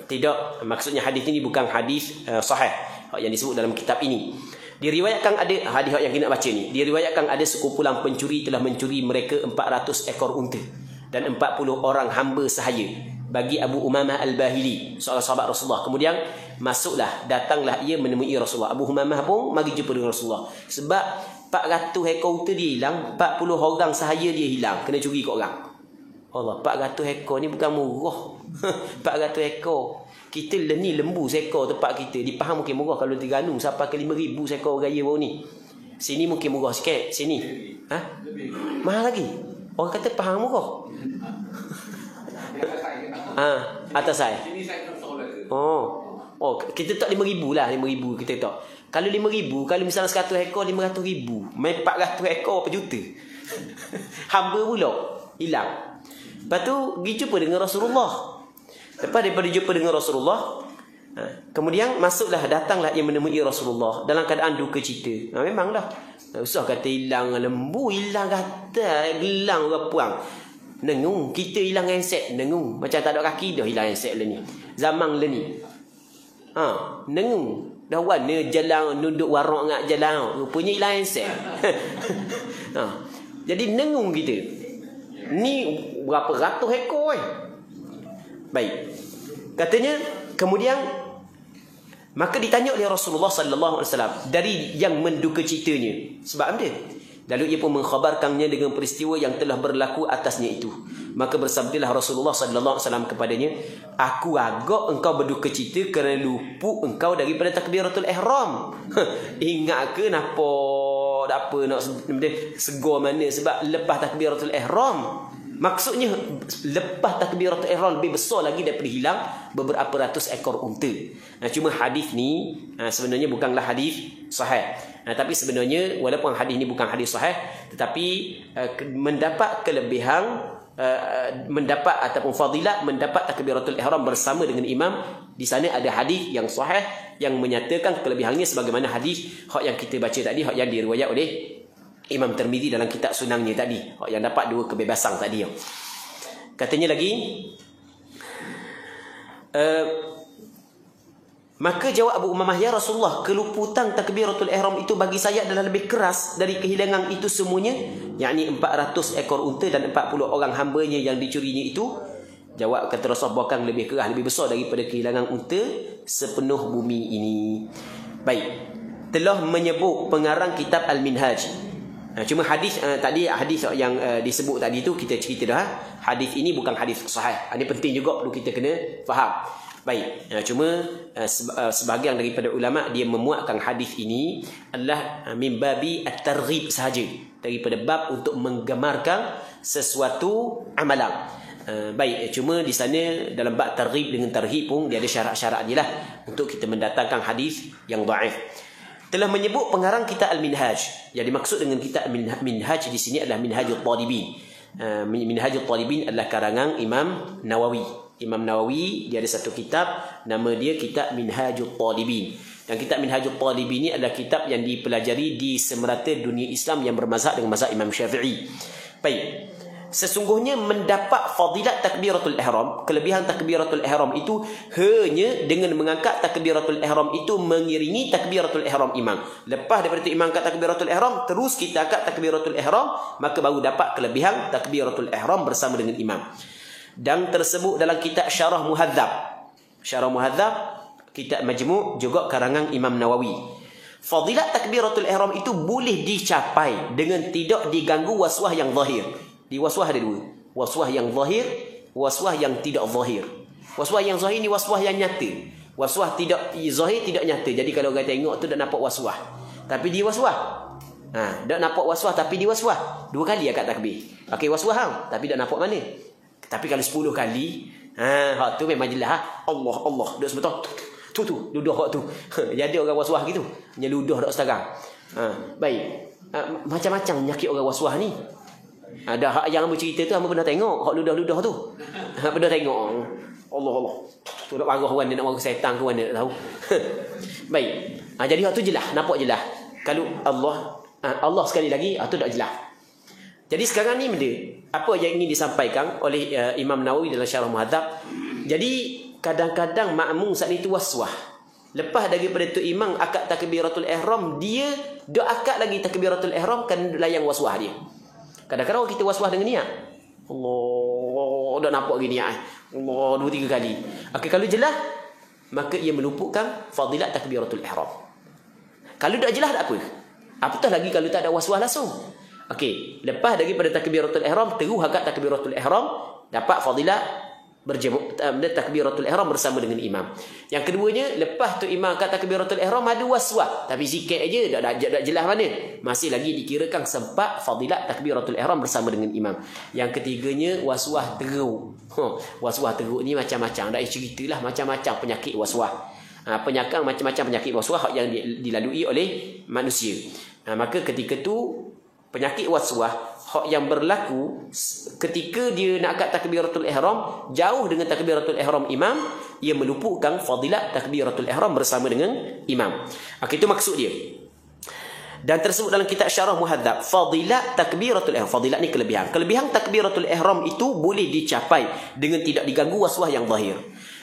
tidak, maksudnya hadis ni bukan hadis sahih yang disebut dalam kitab ini. Diriwayatkan ada hadis yang kita nak baca ni. Diriwayatkan ada sekumpulan pencuri telah mencuri mereka 400 ekor unta dan 40 orang hamba sahaya bagi Abu Umamah Al-Bahili, seorang sahabat Rasulullah. Kemudian datanglah ia menemui Rasulullah. Abu Umamah pun mari jumpa dengan Rasulullah. Sebab 400 ekor unta dia hilang, 40 orang sahaya dia hilang, kena curi kat orang. Allah, 400 ekor ni bukan murah. 400 ekor. Kita ni lembu seekor tempat kita. Dipaham mungkin murah kalau Terengganu sampai ke 5,000 seekor raya baru ni. Sini mungkin murah sikit. Sini. Mahal lagi. Orang kata Pahang murah. Atas saya. Oh, kita tak 5,000 lah. 5,000 kita tak. Kalau 5,000, kalau misalnya 100 ekor 500,000. Main 400 ekor per juta. Hamba pula hilang. Lepas tu pergi jumpa dengan Rasulullah. Lepas daripada jumpa dengan Rasulullah, kemudian datanglah ia menemui Rasulullah dalam keadaan duka cita. Memanglah usah kata hilang lembu, hilang kata gelang orang puang. Nengung, kita hilang handset, nengung. Macam tak ada kaki dah hilang handset lah ni. Zaman lah ni. Nengung. Dah warna jalan, duduk warak ngak jalan. Rupanya hilang handset. Jadi nengung kita. Ni berapa ratus ekor Baik. Katanya kemudian maka ditanya oleh Rasulullah sallallahu alaihi wasallam dari yang menduka citanya. Sebab apa? Lalu ia pun mengkhabarkannya dengan peristiwa yang telah berlaku atasnya itu. Maka bersabdalah Rasulullah sallallahu alaihi wasallam kepadanya, "Aku agak engkau berduka cita kerana lupa engkau daripada takbiratul ihram." Ingat ke apa nak segar mana? Sebab lepas takbiratul ihram, maksudnya lepas takbiratul ihram lebih besar lagi daripada hilang beberapa ratus ekor unta. Cuma hadis ni sebenarnya bukanlah hadis sahih. Tapi sebenarnya walaupun hadis ni bukan hadis sahih, tetapi mendapat kelebihan mendapat ataupun fadilat mendapat takbiratul ihram bersama dengan imam. Di sana ada hadis yang sahih yang menyatakan kelebihannya sebagaimana hadis hak yang kita baca tadi, hak yang diriwayat oleh Imam Tirmizi dalam kitab sunangnya tadi, hak yang dapat 2 kebebasan tadi. Katanya lagi, maka jawab Abu Umamah, ya Rasulullah, keluputan takbiratul ihram itu bagi saya adalah lebih keras dari kehilangan itu semuanya, yakni 400 ekor unta dan 40 orang hambanya yang dicurinya itu. Jawab kata Rasulullah, bahkan lebih keras, lebih besar daripada kehilangan unta sepenuh bumi ini. Baik, telah menyebut pengarang kitab Al-Minhaj. Cuma hadis tadi, hadis yang disebut tadi tu kita cerita dah. Hadis ini bukan hadis sahih. Ini penting juga perlu kita kena faham. Baik, cuma sebahagian daripada ulama dia memuatkan hadis ini adalah min babi at-targhib sahaja, daripada bab untuk menggemarkan sesuatu amalan. Baik, cuma di sana dalam bab targhib dengan tarhib pun dia ada syarat-syarat dia lah untuk kita mendatangkan hadis yang dhaif. Telah menyebut pengarang kitab Al-Minhaj. Yang dimaksud dengan kitab Al-Minhaj di sini adalah Minhajul Talibin. Minhajul Talibin adalah karangan Imam Nawawi. Imam Nawawi dia ada satu kitab, nama dia kitab Minhajul Talibin. Dan kitab Minhajul Talibin ini adalah kitab yang dipelajari di semerata dunia Islam yang bermazhab dengan mazhab Imam Syafi'i. Baik. Sesungguhnya mendapat fadilat takbiratul ihram, kelebihan takbiratul ihram itu hanya dengan mengangkat takbiratul ihram itu mengiringi takbiratul ihram imam. Lepas daripada itu imam angkat takbiratul ihram, terus kita angkat takbiratul ihram, maka baru dapat kelebihan takbiratul ihram bersama dengan imam. Dan tersebut dalam kitab Syarah Muhadzab. Syarah Muhadzab, kitab Majmu' juga karangan Imam Nawawi. Fadilat takbiratul ihram itu boleh dicapai dengan tidak diganggu waswah yang zahir. Di waswah ada 2. Waswah yang zahir, waswah yang tidak zahir. Waswah yang zahir ni waswah yang nyata. Waswah tidak zahir tidak nyata. Jadi kalau orang tengok tu dah nampak waswah, tapi dia waswah. Dak nampak waswah tapi dia waswah. 2 kali akad takbir. Okey, waswah tapi dak nampak mana. Tapi kalau 10 kali, hak tu memang jelas. Allah Allah dak sebetul. Tu ludah hak tu. Jadi orang waswah gitu. Nya ludah dak sekarang. Baik. Macam-macam penyakit orang waswah ni. Ada hak yang hamba cerita tu hamba pernah tengok, hak ludah-ludah tu. Pernah tengok. Allah Allah. Tu nak marah orang dia nak marah setan ke mana tak tahu. Baik. Jadi hak tu jelas, nampak jelas. Kalau Allah sekali lagi, tu tak jelas. Jadi sekarang ni benda apa yang ingin disampaikan oleh Imam Nawawi dalam Syarah Muhadzab. Jadi kadang-kadang makmum saat itu waswah. Lepas daripada tu imam akad takbiratul ihram, dia dak akad lagi takbiratul ihram kan layang waswah dia. Kadang-kadang kita waswah dengan niat. Allah, dah nampak gini niat. Allah 2-3 kali. Okey, kalau jelas maka ia meluputkan fadilat takbiratul ihram. Kalau tak jelas tak apa. Apatah lagi kalau tak ada waswah langsung. Okey, lepas daripada takbiratul ihram terus akad takbiratul ihram dapat fadilat berjemu' takbiratul ihram bersama dengan imam. Yang keduanya, lepas tu imam angkat takbiratul ihram ada waswah, tapi sikit aja tak jelas mana, masih lagi dikirakan sempat fadilat takbiratul ihram bersama dengan imam. Yang ketiganya, waswah teruk. Waswah teruk ni macam-macam, dak ceritalah macam-macam penyakit waswah. Penyakit macam-macam penyakit waswah yang dilalui oleh manusia. Maka ketika tu penyakit waswah hak yang berlaku ketika dia nak angkat takbiratul ihram jauh dengan takbiratul ihram imam, ia meluputkan fadilat takbiratul ihram bersama dengan imam. Itu maksud dia. Dan tersebut dalam kitab Syarah Muhadzab, fadilat takbiratul ihram. Fadilat ni kelebihan. Kelebihan takbiratul ihram itu boleh dicapai dengan tidak diganggu waswah yang zahir.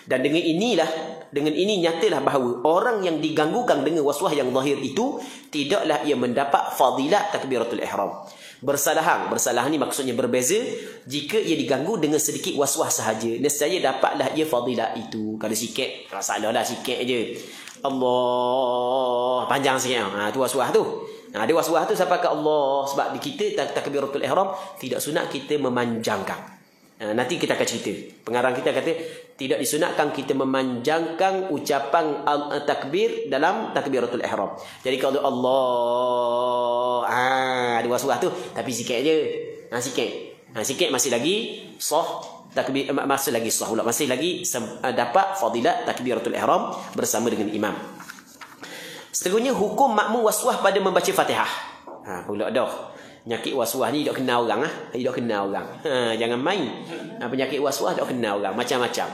Dan dengan ini nyatalah bahawa orang yang diganggukan dengan waswah yang zahir itu tidaklah ia mendapat fadilat takbiratul ihram. Bersalahan ni maksudnya berbeza. Jika ia diganggu dengan sedikit waswah sahaja, nescaya dapatlah ia fadilat itu. Kalau sikit, salah dah sikit aje. Allah panjang sikit. Tu waswah tu. Ada waswah tu sampai ke Allah. Sebab di kita takbiratul ihram tidak sunat kita memanjangkan. Nanti kita akan cerita. Pengarang kita kata tidak disunatkan kita memanjangkan ucapan takbir dalam takbiratul ihram. Jadi kalau Allah ada waswah tu tapi sikit aja. Sikit masih lagi sah takbir, masih lagi sah pula, masih lagi dapat fadilat takbiratul ihram bersama dengan imam. Seterusnya hukum makmum waswah pada membaca Fatihah. Pula dah. Penyakit was-was ni dok kenal orang dok kenal orang. Jangan main. Penyakit was-was dok kenal orang macam-macam.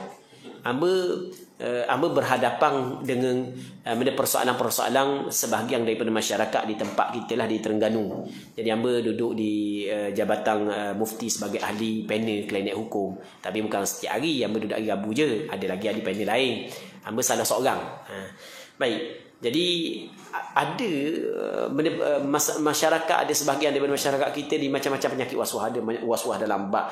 Hamba berhadapan dengan persoalan-persoalan sebahagian daripada masyarakat di tempat kita lah di Terengganu. Jadi hamba duduk di jabatan mufti sebagai ahli panel klinik hukum. Tapi bukan setiap hari hamba duduk hari Rabu je. Ada lagi ahli panel lain. Hamba salah seorang. Baik. Jadi ada masyarakat, ada sebahagian daripada masyarakat kita di macam-macam penyakit was-was. Ada was-was dalam bab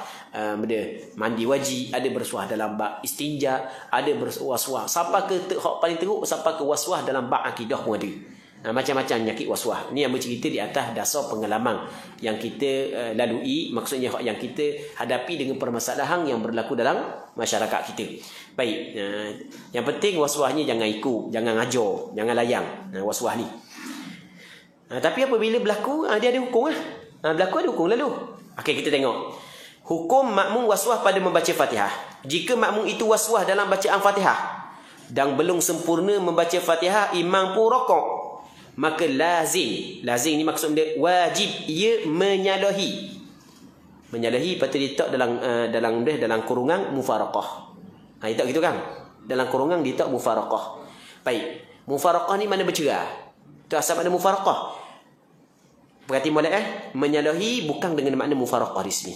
mandi wajib, ada bersuah dalam bab istinja, ada berwas-was sampai ke paling teruk sampai ke was-was dalam bab akidah pun ada. Macam-macam penyakit was-was. Ni yang bercerita di atas dasar pengalaman yang kita lalui, maksudnya yang kita hadapi dengan permasalahan yang berlaku dalam masyarakat kita. Baik, yang penting was-was ni jangan ikut, jangan ajar, jangan layang was-was ni. Tapi apabila berlaku, dia ada hukum lah. Berlaku ada hukum lalu. Okey, kita tengok. Hukum makmum was-was pada membaca Fatihah. Jika makmum itu was-was dalam bacaan Fatihah dan belum sempurna membaca Fatihah, imam pun rokok, maka lazim ni maksud dia wajib ia menyalahi. Menyalahi patut diletak dalam kurungan mufaraqah. Letak gitu kan? Dalam kurungan diletak mufaraqah. Baik. Mufaraqah ni mana bercerai? Tu asal makna mufaraqah. Berarti molek menyalahi bukan dengan makna mufaraqah di sini.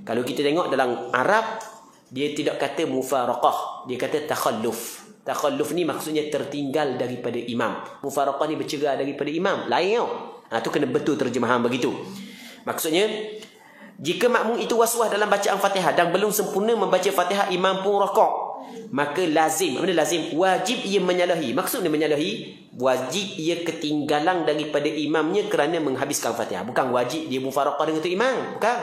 Kalau kita tengok dalam Arab, dia tidak kata mufaraqah, dia kata takhalluf. Takhalluf ni maksudnya tertinggal daripada imam. Mufaraqah ni bercerai daripada imam. Lain tau. Tu kena betul terjemahan begitu. Maksudnya, jika makmum itu was-was dalam bacaan Fatihah dan belum sempurna membaca Fatihah, imam pun rokok, maka lazim, apa lazim? Wajib ia menyalahi. Maksudnya menyalahi, wajib ia ketinggalan daripada imamnya kerana menghabiskan Fatihah. Bukan wajib dia mufaraqah dengan tu imam. Bukan.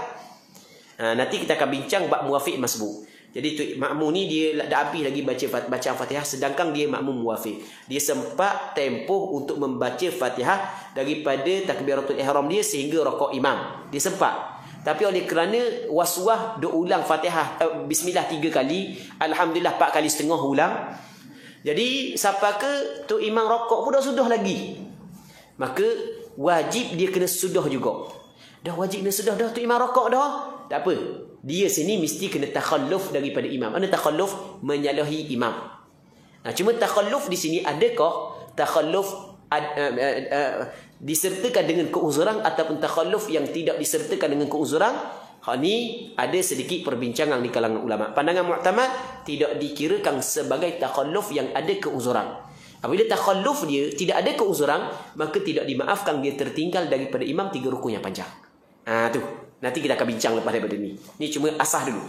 Nanti kita akan bincang bab muwafiq masbuk. Jadi tu makmum ni dia dah habis lagi bacaan Fatihah, sedangkan dia makmum muwafiq. Dia sempat tempoh untuk membaca Fatihah daripada takbiratul ihram dia sehingga rakaat imam. Dia sempat. Tapi oleh kerana was-was duk ulang Fatihah bismillah 3 kali, alhamdulillah 4 kali setengah ulang. Jadi sampai ke tu imam rakaat pun dah sudah lagi. Maka wajib dia kena sudah juga. Dah wajib kena sudah dah tu imam rakaat dah. Tak apa. Dia sini mesti kena takhalluf daripada imam. Mana takhalluf? Menyalahi imam. Cuma takhalluf di sini adakah takhalluf disertakan dengan keuzuran ataupun takhalluf yang tidak disertakan dengan keuzuran? Hal ni ada sedikit perbincangan di kalangan ulama. Pandangan muktamad tidak dikirakan sebagai takhalluf yang ada keuzuran. Apabila takhalluf dia tidak ada keuzuran, maka tidak dimaafkan dia tertinggal daripada imam 3 rukun yang panjang. Tu. Nanti kita akan bincang lepas daripada ni. Ni cuma asas dulu.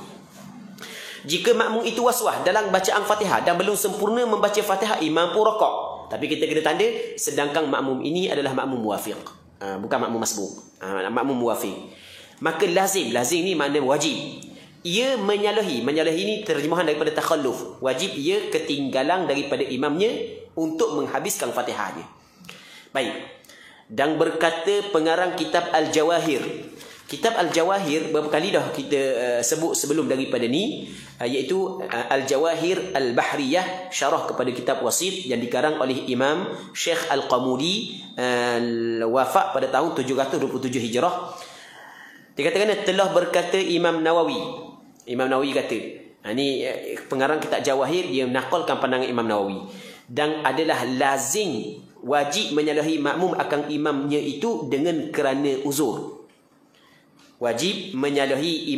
Jika makmum itu was-was dalam bacaan Fatihah dan belum sempurna membaca Fatihah, imam pun rakaat. Tapi kita kena tanda, sedangkan makmum ini adalah makmum muwafiq. Bukan makmum masbuk. Makmum muwafiq. Maka lazim ni makna wajib. Ia menyalahi. Menyalahi ni terjemahan daripada takhalluf. Wajib ia ketinggalan daripada imamnya untuk menghabiskan Fatihahnya. Baik. Dan berkata pengarang kitab Al-Jawahir. Kitab Al-Jawahir beberapa kali dah kita sebut sebelum daripada ni, iaitu Al-Jawahir Al-Bahriyah, syarah kepada kitab Wasit yang dikarang oleh Imam Syekh Al-Qamudi, wafat pada tahun 727 Hijrah. Dikatakan telah berkata Imam Nawawi. Imam Nawawi kata, ni pengarang kitab Jawahir, dia menakalkan pandangan Imam Nawawi. Dan adalah lazim wajib menyalahi makmum akan imamnya itu dengan kerana uzur. Wajib menyalahi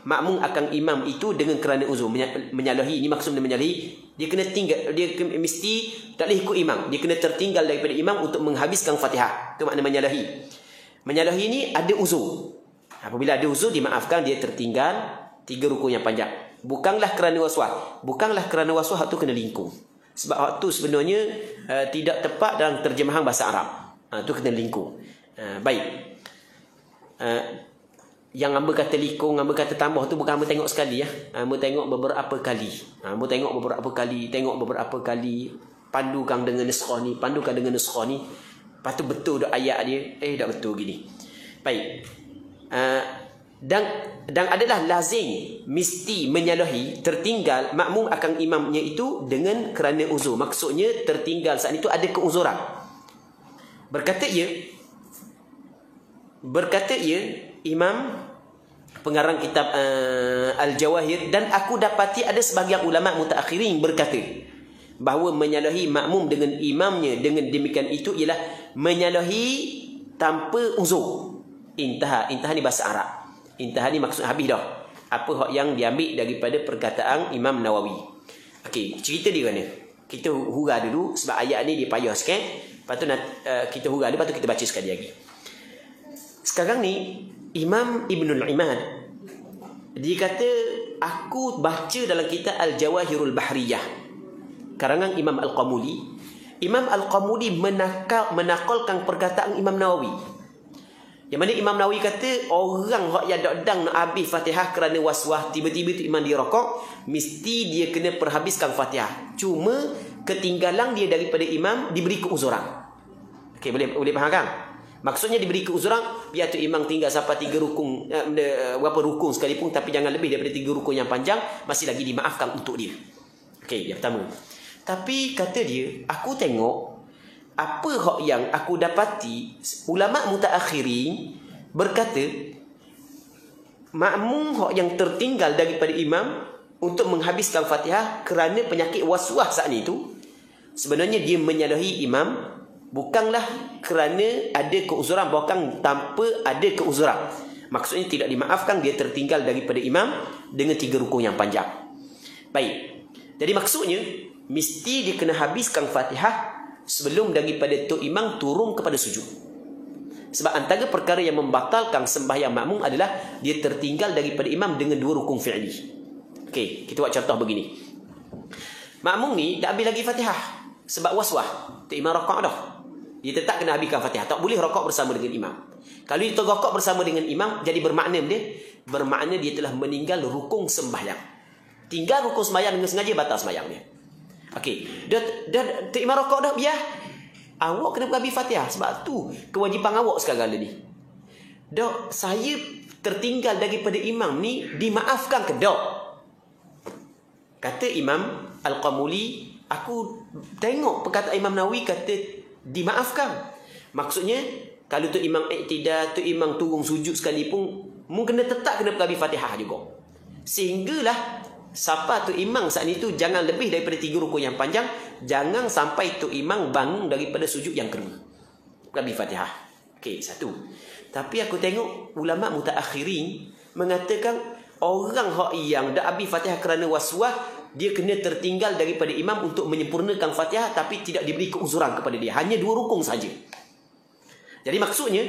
makmum akan imam itu dengan kerana uzur. Menyalahi ni maksudnya menyalahi, dia kena tinggal, dia mesti tak boleh ikut imam, dia kena tertinggal daripada imam untuk menghabiskan Fatihah. Itu makna menyalahi. Menyalahi ni ada uzur. Apabila ada uzur, dimaafkan dia tertinggal 3 rukun yang panjang. Bukanlah kerana was-was. Bukanlah kerana was-was, itu kena lingkung. Sebab waktu sebenarnya tidak tepat dalam terjemahan bahasa Arab. Itu kena lingkung. Baik. Yang hamba kata likung, hamba kata tambah tu bukan hamba tengok sekali ya. Hamba tengok beberapa kali. Hamba tengok beberapa kali, pandukan dengan nuskhah ni, Lepas tu betul dak ayat dia, dak betul gini. Baik. Dan adalah lazim mesti menyalahi, tertinggal makmum akan imamnya itu dengan kerana uzur. Maksudnya tertinggal saat itu ada keuzuran. Berkata ia, Berkata ia, Imam pengarang kitab Al-Jawahir, dan aku dapati ada sebahagian ulama mutaakhirin berkata bahawa menyalahi makmum dengan imamnya dengan demikian itu ialah menyalahi tanpa uzur. Intaha ni bahasa Arab. Intaha ni maksud habis dah. Apa hak yang diambil daripada perkataan Imam Nawawi. Okey, cerita dia mana? Kita hurah dulu sebab ayat ni dia payah sikit. Lepas tu kita hurah dia, lepas tu kita baca sekali lagi. Sekarang ni Imam Ibnul Imad dia kata, aku baca dalam kitab Al-Jawahirul Bahriyah karangan Imam Al-Qamuli. Imam Al-Qamuli menakalkan perkataan Imam Nawawi. Yang mana Imam Nawawi kata, orang yang dok-dang nak habis Fatihah kerana was-was, tiba-tiba tu imam dia rokok, mesti dia kena perhabiskan Fatihah. Cuma ketinggalan dia daripada imam diberi keuzuran. Okey, boleh faham kan? Maksudnya diberi keuzuran, biar tu imam tinggal sampai 3 rukun, berapa rukun sekalipun, tapi jangan lebih daripada 3 rukun yang panjang, masih lagi dimaafkan untuk dia. Okey, yang pertama. Tapi kata dia, aku tengok apa hak yang aku dapati ulama mutaakhirin berkata makmum hak yang tertinggal daripada imam untuk menghabiskan Fatihah kerana penyakit was-was saat itu, sebenarnya dia menyalahi imam, bukanlah kerana ada keuzuran, bukan tanpa ada keuzuran. Maksudnya tidak dimaafkan, dia tertinggal daripada imam dengan 3 rukun yang panjang. Baik. Jadi maksudnya mesti dia kena habiskan Fatihah sebelum daripada tu imam turun kepada sujud. Sebab antara perkara yang membatalkan sembahyang makmum adalah dia tertinggal daripada imam dengan 2 rukun fi'li. Okey, kita buat contoh begini. Makmum ni dah habis lagi Fatihah sebab was-was. Tu imam rakaat dah. Dia tetap kena habiskan Fatihah. Tak boleh rakaat bersama dengan imam. Kalau dia rakaat bersama dengan imam, jadi bermakna dia telah meninggal rukun sembahyang. Tinggal rukun sembahyang dengan sengaja, batal sembahyang dia. Okey, dah imam rakaat dah, biar awak kena habis Fatihah. Sebab tu kewajipan awak sekarang ni. Dak, saya tertinggal daripada imam ni, dimaafkan ke dak? Kata Imam Al-Qamuli, aku tengok perkataan Imam Nawawi kata dimaafkan. Maksudnya kalau tu imam iktidal, tu imam turun sujud sekalipun, mungkin tetap kena habis Fatihah juga. Sehinggalah siapa tu imam saat itu jangan lebih daripada 3 rukun yang panjang, jangan sampai tu imam bangun daripada sujud yang kedua. Habis Fatihah. Okey, satu. Tapi aku tengok ulama mutaakhirin mengatakan orang hak yang dah habis Fatihah kerana was-was, dia kena tertinggal daripada imam untuk menyempurnakan Fatihah, tapi tidak diberi keuzuran kepada dia. Hanya 2 rukun saja. Jadi maksudnya,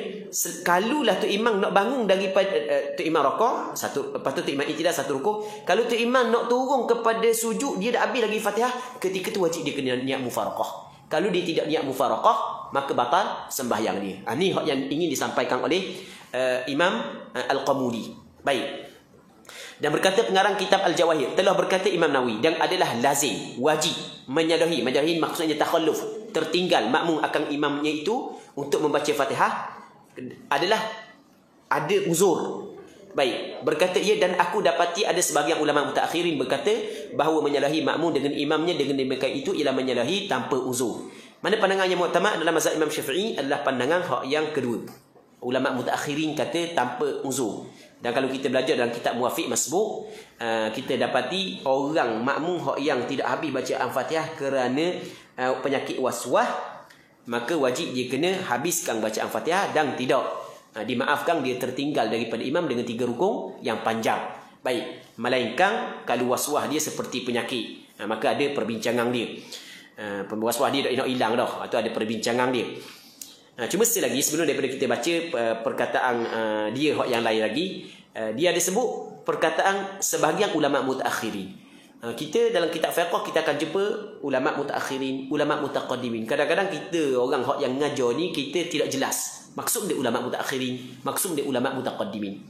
kalulah tu imam nak bangun daripada tu imam rakaat, satu, lepas tu imam iktidal 1 rukun. Kalau tu imam nak turun kepada sujud, dia dah habis lagi Fatihah, ketika tu wajib dia kena niat mufaraqah. Kalau dia tidak niat mufaraqah, maka batal sembahyang dia. Ini hak yang ingin disampaikan oleh Imam Al-Qamuli. Baik. Dan berkata pengarang kitab Al-Jawahir, telah berkata Imam Nawawi, dan adalah lazim, wajib menyalahi maksudnya takhalluf, tertinggal makmum akan imamnya itu untuk membaca Fatihah adalah ada uzur. Baik, berkata ia, dan aku dapati ada sebahagian ulama mutaakhirin berkata bahawa menyalahi makmum dengan imamnya dengan demikian itu ialah menyalahi tanpa uzur. Mana pandangan yang muktamad dalam mazhab Imam Syafi'i adalah pandangan hak yang kedua. Ulama mutaakhirin kata tanpa uzur. Dan kalau kita belajar dalam kitab Muwafiq Masbuk, kita dapati orang makmum hak yang tidak habis bacaan Fatihah kerana penyakit was-was, maka wajib dia kena habiskan bacaan Fatihah dan tidak dimaafkan dia tertinggal daripada imam dengan 3 rukun yang panjang. Baik, melainkan kalau was-was dia seperti penyakit, maka ada perbincangan dia. Was-was dia nak hilang dah, atau ada perbincangan dia. Cuma sekali lagi sebelum daripada kita baca perkataan dia yang lain lagi, dia ada sebut perkataan sebahagian ulama mutaakhirin. Kita dalam kitab fiqh kita akan jumpa ulama mutaakhirin, ulama mutaqaddimin. Kadang-kadang kita orang hak yang ngajar ni kita tidak jelas maksud dia ulama mutaakhirin, maksud dia ulama mutaqaddimin.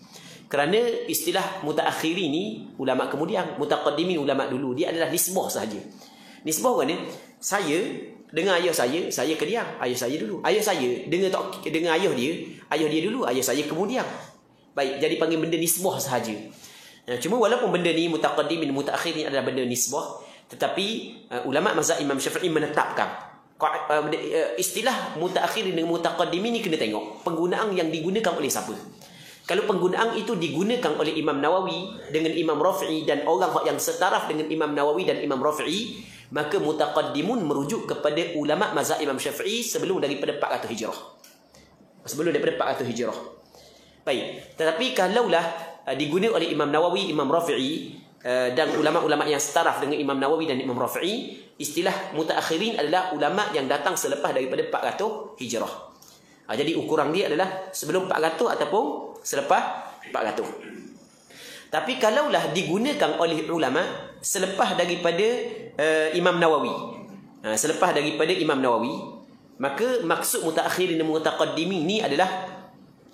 Kerana istilah mutaakhirin ni ulama kemudian, mutaqaddimin ulama dulu, dia adalah nisbah sahaja. Nisbah kan ni, saya dengan ayah saya kemudian, ayah saya dulu. Ayah saya dengan ayah dia dulu, ayah saya kemudian. Baik, jadi panggil benda nisbah sahaja. Cuma walaupun benda ni mutaqaddimin, mutaakhirin adalah benda nisbah, tetapi ulama mazhab Imam Syafi'i menetapkan istilah mutaakhirin dengan mutaqaddimin ni kena tengok penggunaan yang digunakan oleh siapa. Kalau penggunaan itu digunakan oleh Imam Nawawi dengan Imam Rafi'i dan orang yang setaraf dengan Imam Nawawi dan Imam Rafi'i, maka mutaqaddimun merujuk kepada ulama mazhab Imam Syafi'i sebelum daripada 400 Hijrah. Sebelum daripada 400 Hijrah. Baik, tetapi kalaulah digunakan oleh Imam Nawawi, Imam Rafi'i dan ulama-ulama yang setaraf dengan Imam Nawawi dan Imam Rafi'i, istilah mutaakhirin adalah ulama yang datang selepas daripada 400 Hijrah. Jadi ukuran dia adalah sebelum 400 ataupun selepas 400. Tapi kalaulah digunakan oleh ulama selepas daripada Imam Nawawi, selepas daripada Imam Nawawi, maka maksud mutaakhirin dan mutaqaddimin ni adalah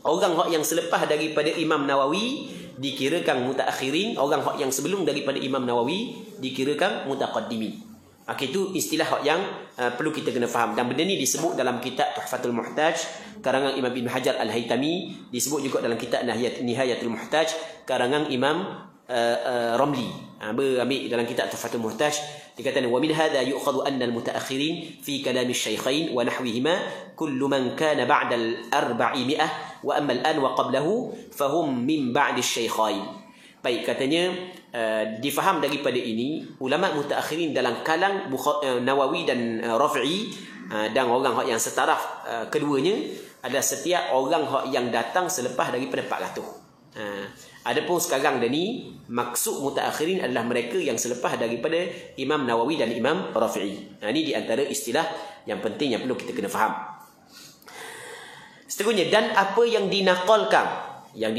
orang yang selepas daripada Imam Nawawi dikirakan mutaakhirin, orang yang sebelum daripada Imam Nawawi dikirakan mutaqaddimin. Itu istilah yang perlu kita kena faham, dan benda ni disebut dalam kitab Tuhfatul Muhtaj karangan Imam Ibn Hajar Al-Haytami, disebut juga dalam kitab Nihayatul Muhtaj karangan Imam Ramli. Ambil dalam kitab Tuhfatul Muhtaj dikatakan wa min hadha yu'khadhu anna al-mutaakhirin fi kalam asy-syaikhain wa nahwihima kullu man kana ba'da al-400 wa amma al-an wa qablahu fahum min ba'di asy-syaikhain. Baik, katanya difaham daripada ini ulama mutaakhirin dalam kalang Nawawi dan Rafi'i dan orang yang setaraf keduanya adalah setiap orang yang datang selepas daripada 400. Adapun sekarang ni maksud mutaakhirin adalah mereka yang selepas daripada Imam Nawawi dan Imam Rafi'i. Ini di antara istilah yang penting yang perlu kita kena faham. Seterusnya, dan apa yang dinakalkan, yang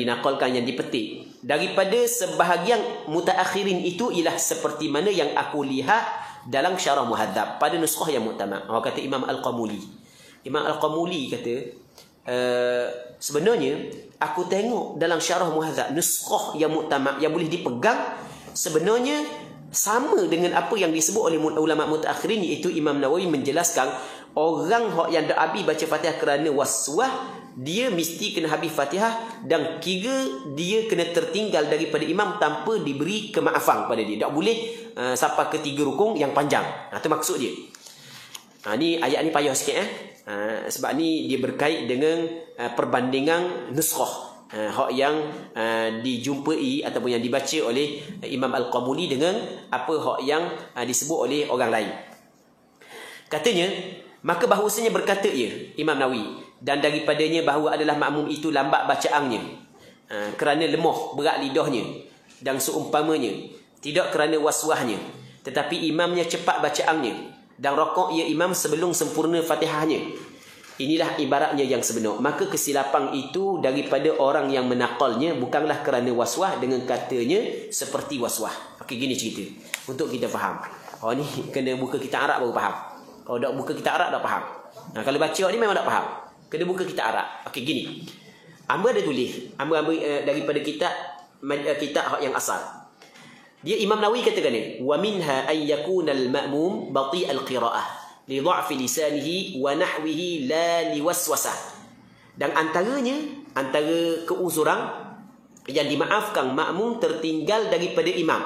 dipetik daripada sebahagian mutaakhirin itu ialah seperti mana yang aku lihat dalam Syarah Muhadzab pada nuskhah yang muktamad. Kata Imam Al-Qamuli. Imam Al-Qamuli kata sebenarnya aku tengok dalam Syarah Muhadzab nuskhah yang muktamad yang boleh dipegang sebenarnya sama dengan apa yang disebut oleh ulama mutaakhirin, iaitu Imam Nawawi menjelaskan orang yang dak habis baca Fatihah kerana waswah, dia mesti kena habis Fatihah, dan kira dia kena tertinggal daripada imam tanpa diberi kemaafan pada dia. Tak boleh sampai ke 3 rukun yang panjang. Itu maksud dia. Ni ayat ni payah sikit sebab ni dia berkait dengan perbandingan nuskhah yang dijumpai ataupun yang dibaca oleh Imam Al-Qamuli dengan apa yang disebut oleh orang lain. Katanya, maka bahawasanya berkata Imam Nawawi, dan daripadanya bahawa adalah makmum itu lambat bacaannya kerana lemah berat lidahnya dan seumpamanya, tidak kerana waswahnya, tetapi imamnya cepat bacaannya dan rakaat imam sebelum sempurna Fatihahnya. Inilah ibaratnya yang sebenar. Maka kesilapan itu daripada orang yang menakalnya bukanlah kerana waswah dengan katanya seperti waswah. Okey, gini cerita untuk kita faham. Ni kena buka kitab Arab baru faham. Kalau tak buka kitab Arab tak faham. Kalau baca ni memang tak faham. Kena buka kitab Arab. Okey, gini. Amba ada tulis. Amba daripada kitab yang asal. Dia Imam Nawawi katakan ni, wa minha an yakuna al-ma'mum bati' al-qira'ah li dha'fi lisanihi wa nahwihi la liwaswasah. Dan antara keuzuran yang dimaafkan makmum tertinggal daripada imam.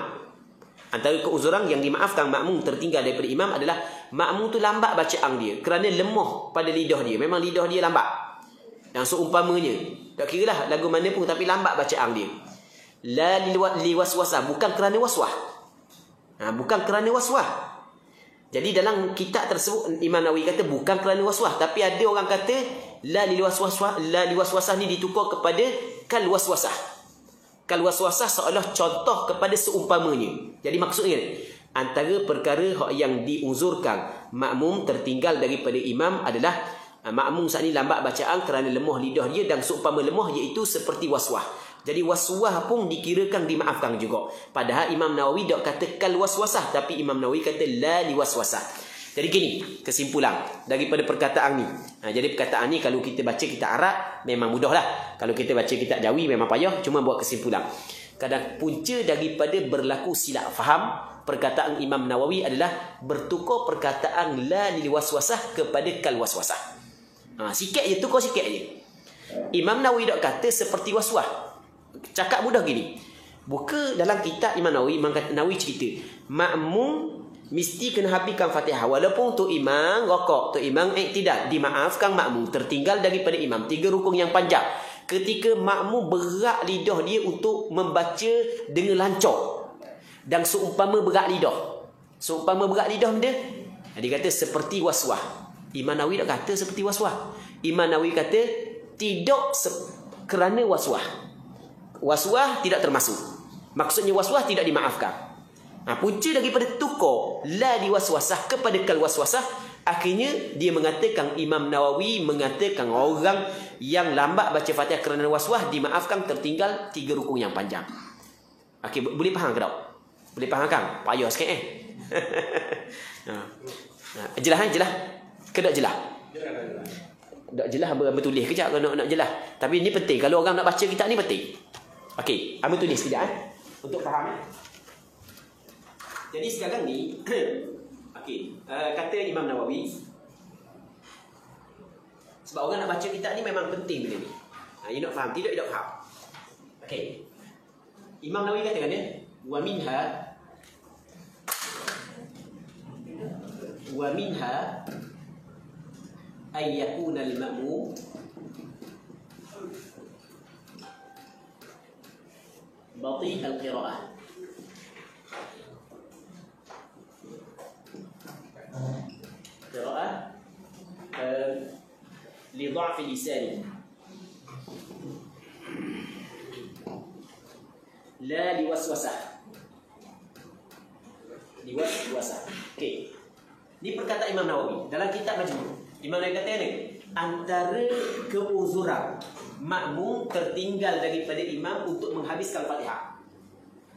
Antara keuzuran yang dimaafkan makmum tertinggal daripada imam adalah makmum tu lambat bacaan dia kerana lemah pada lidah dia. Memang lidah dia lambat. Yang seumpamanya, tak kiralah lagu mana pun tapi lambat bacaan dia. La liwaswasah, bukan kerana waswah. Bukan kerana waswah. Jadi dalam kitab tersebut Imam Nawawi kata bukan kerana waswah, tapi ada orang kata la liwaswasah ni ditukar kepada kal waswasah. Kal waswasah seolah contoh kepada seumpamanya. Jadi maksudnya antara perkara yang diuzurkan makmum tertinggal daripada imam adalah makmum saat ni lambat bacaan kerana lemah lidah dia dan seumpama lemah, iaitu seperti waswah. Jadi waswah pun dikirakan dimaafkan juga. Padahal Imam Nawawi tak kata kal waswasah, tapi Imam Nawawi kata la liwaswasah. Jadi gini kesimpulan daripada perkataan ni. Jadi perkataan ni kalau kita baca kitab Arab memang mudahlah. Kalau kita baca kitab Jawi memang payah. Cuma buat kesimpulan. Kadang punca daripada berlaku silap faham perkataan Imam Nawawi adalah bertukar perkataan la liwaswasah kepada kal waswasah. Sikit je, tukar sikit je. Imam Nawawi tak kata seperti waswah. Cakap mudah gini. Buka dalam kitab Imam Nawawi, Imam Nawawi cerita makmum mesti kena habiskan Fatihah. Walaupun tu imam rokok, tu imam tidak dimaafkan makmum tertinggal daripada imam 3 rukun yang panjang. Ketika makmum berat lidah dia untuk membaca dengan lancar dan seumpama berat lidah. Seumpama berat lidah dia, dia kata seperti waswah. Imam Nawawi tak kata seperti waswah. Imam Nawawi kata tidak kerana waswah. Waswah tidak termasuk. Maksudnya waswah tidak dimaafkan. Punca daripada tukar la diwaswasah kepada kal waswasah, akhirnya dia mengatakan, Imam Nawawi mengatakan orang yang lambat baca Fatihah kerana waswah dimaafkan tertinggal 3 rukun yang panjang. Okey, boleh faham ke tak? Boleh faham kan? Payah sikit Jelas kan? Jelas? Ke tak jelas? Tak jelas, Abang tulis kejap kalau nak jelas. Tapi ni penting, kalau orang nak baca kitab ni penting. Okey, Abang tulis kejap untuk faham. Jadi sekarang ni okey, kata Imam Nawawi, sebab orang nak baca kitab ni memang penting benda ni. You nak faham, tidak faham. Okey. Imam Nawawi katakan wa minha ay yakuna al-ma'mum bati' al-qira'ah. Qira'ah li dha'fi lisani la liwaswasah. Liwaswasah. Okey. Ni perkataan Imam Nawawi dalam kitab Majmu'. Imam Nawawi kata ni, antara keuzuran makmum tertinggal daripada imam untuk menghabiskan Fatihah.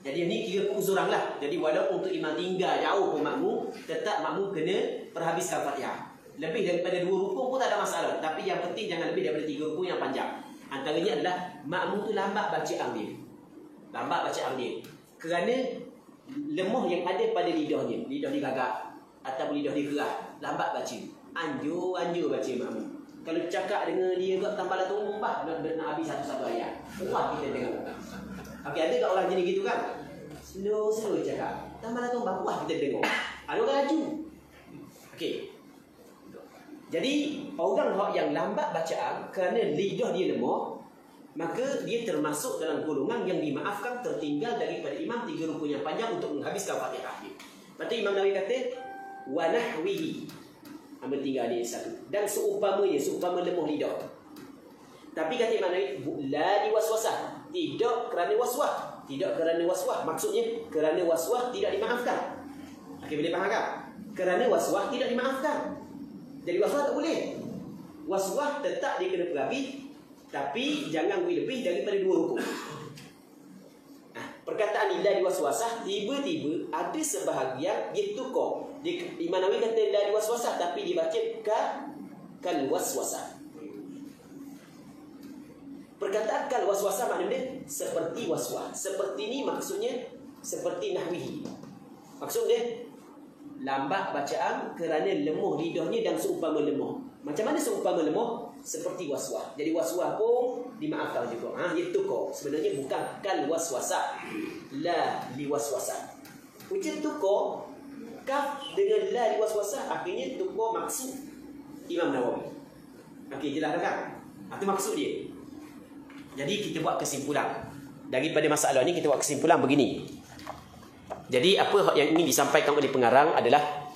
Jadi ni kira keuzuran lah. Jadi walaupun untuk imam tinggal jauh pun makmum, tetap makmum kena perhabiskan Fatihah. Lebih daripada 2 rukun pun tak ada masalah. Tapi yang penting jangan lebih daripada 3 rukun yang panjang. Antaranya adalah makmum tu lambat bacaan dia. Lambat bacaan dia kerana lemah yang ada pada lidahnya. Lidah dia gagak ataupun lidah dia keras, lambat baca. Anjur baca makmum. Kalau cakap dengan dia kat tambah tu mumbah nak habis satu-satu ayat. Mumbah kita tengok. Okey, ada tak orang jenis gitu kan? Slow cakap. Tambah tu mumbah kita tengok. Ada orang laju. Okey. Jadi orang yang lambat bacaan kerana lidah dia lemah, maka dia termasuk dalam golongan yang dimaafkan tertinggal daripada imam 3 rukun yang panjang untuk menghabiskan Fatihah. Lepas tu Imam Nawawi kata wa nahwihi, ambil tinggal dia satu, dan seumpama lemah lidah. Tapi kata Imam Nawawi la diwaswasah, tidak kerana waswah. Tidak kerana waswah, maksudnya kerana waswah tidak dimaafkan. Okey, boleh faham tak? Kerana waswah tidak dimaafkan. Jadi waswah tak boleh. Waswah tetap dia kena perabi, tapi jangan lebih daripada 2 rukun. Perkataan ni la diwaswasah, tiba-tiba ada sebahagian dia tukar. Imam Nawawi kata la diwaswasah, tapi dibaca kal waswasah. Perkataan kal waswasah maknanya seperti waswah. Seperti ni maksudnya seperti nahwihi. Maksudnya lambat bacaan kerana lemah lidahnya dan seumpama lemah. Macam mana seumpama lemah? Seperti waswah. Jadi waswah pun dimaafkan juga. Dia tukar. Sebenarnya bukan kal waswasah, la liwaswasah. Ujian tukar kaf dengan la liwaswasah, akhirnya tukar maksud Imam Nawawi. Okey, jelas kan? Itu maksud dia. Jadi kita buat kesimpulan daripada masalah ni. Kita buat kesimpulan begini. Jadi apa yang ingin disampaikan oleh pengarang adalah,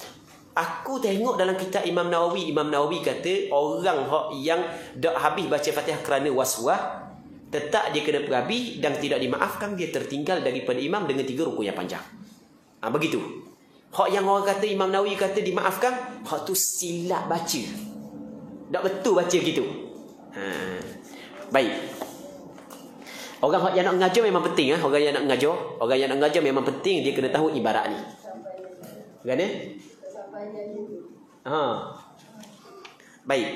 aku tengok dalam kitab Imam Nawawi kata orang yang dak habis baca Fatihah kerana waswah, tetap dia kena perabi dan tidak dimaafkan, dia tertinggal daripada imam dengan 3 rukun yang panjang. Begitu. Hak yang orang kata Imam Nawawi kata dimaafkan, hak tu silap baca. Tak betul baca gitu. Baik. Orang yang nak mengajar memang penting. Orang yang nak mengajar memang penting dia kena tahu ibarat ni. Kan? Baik.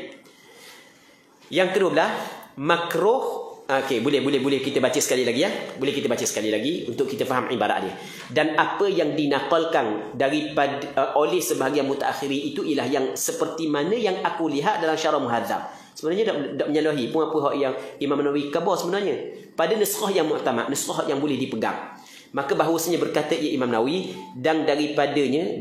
Yang kedua belah makruh. Okey, boleh kita baca sekali lagi ya. Boleh kita baca sekali lagi untuk kita faham ibarat dia. Dan apa yang dinakalkan daripada oleh sebahagian mutaakhiri itu ialah yang seperti mana yang aku lihat dalam Syarah Muhadzab. Sebenarnya tak menyalahi pun apa yang Imam Nawawi khabar sebenarnya. Pada nuskhah yang mu'tamad, nuskhah yang boleh dipegang. Maka bahawasanya berkata ia Imam Nawawi, dan daripadanya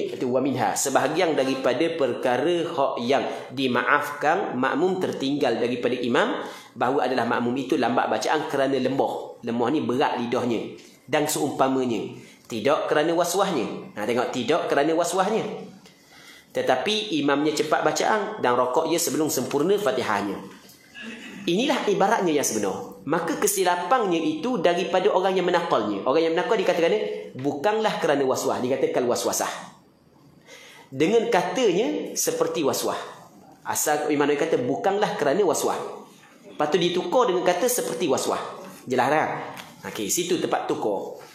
itu wa minha, sebahagian daripada perkara hak yang dimaafkan makmum tertinggal daripada imam, bahawa adalah makmum itu lambat bacaan kerana lemah ni berat lidahnya, dan seumpamanya, tidak kerana waswahnya. Tengok, tidak kerana waswahnya, tetapi imamnya cepat bacaan dan rokok ia sebelum sempurna Fatihahnya. Inilah ibaratnya yang sebenar. Maka kesilapannya itu daripada orang yang menakalnya. Orang yang menakal dikatakan bukanlah kerana waswah, dikatakan waswasah. Dengan katanya seperti waswah. Asal Imam Nawawi kata bukanlah kerana waswah. Lepas tu ditukar dengan kata seperti waswah. Jelas tak? Okey, situ tempat tukar.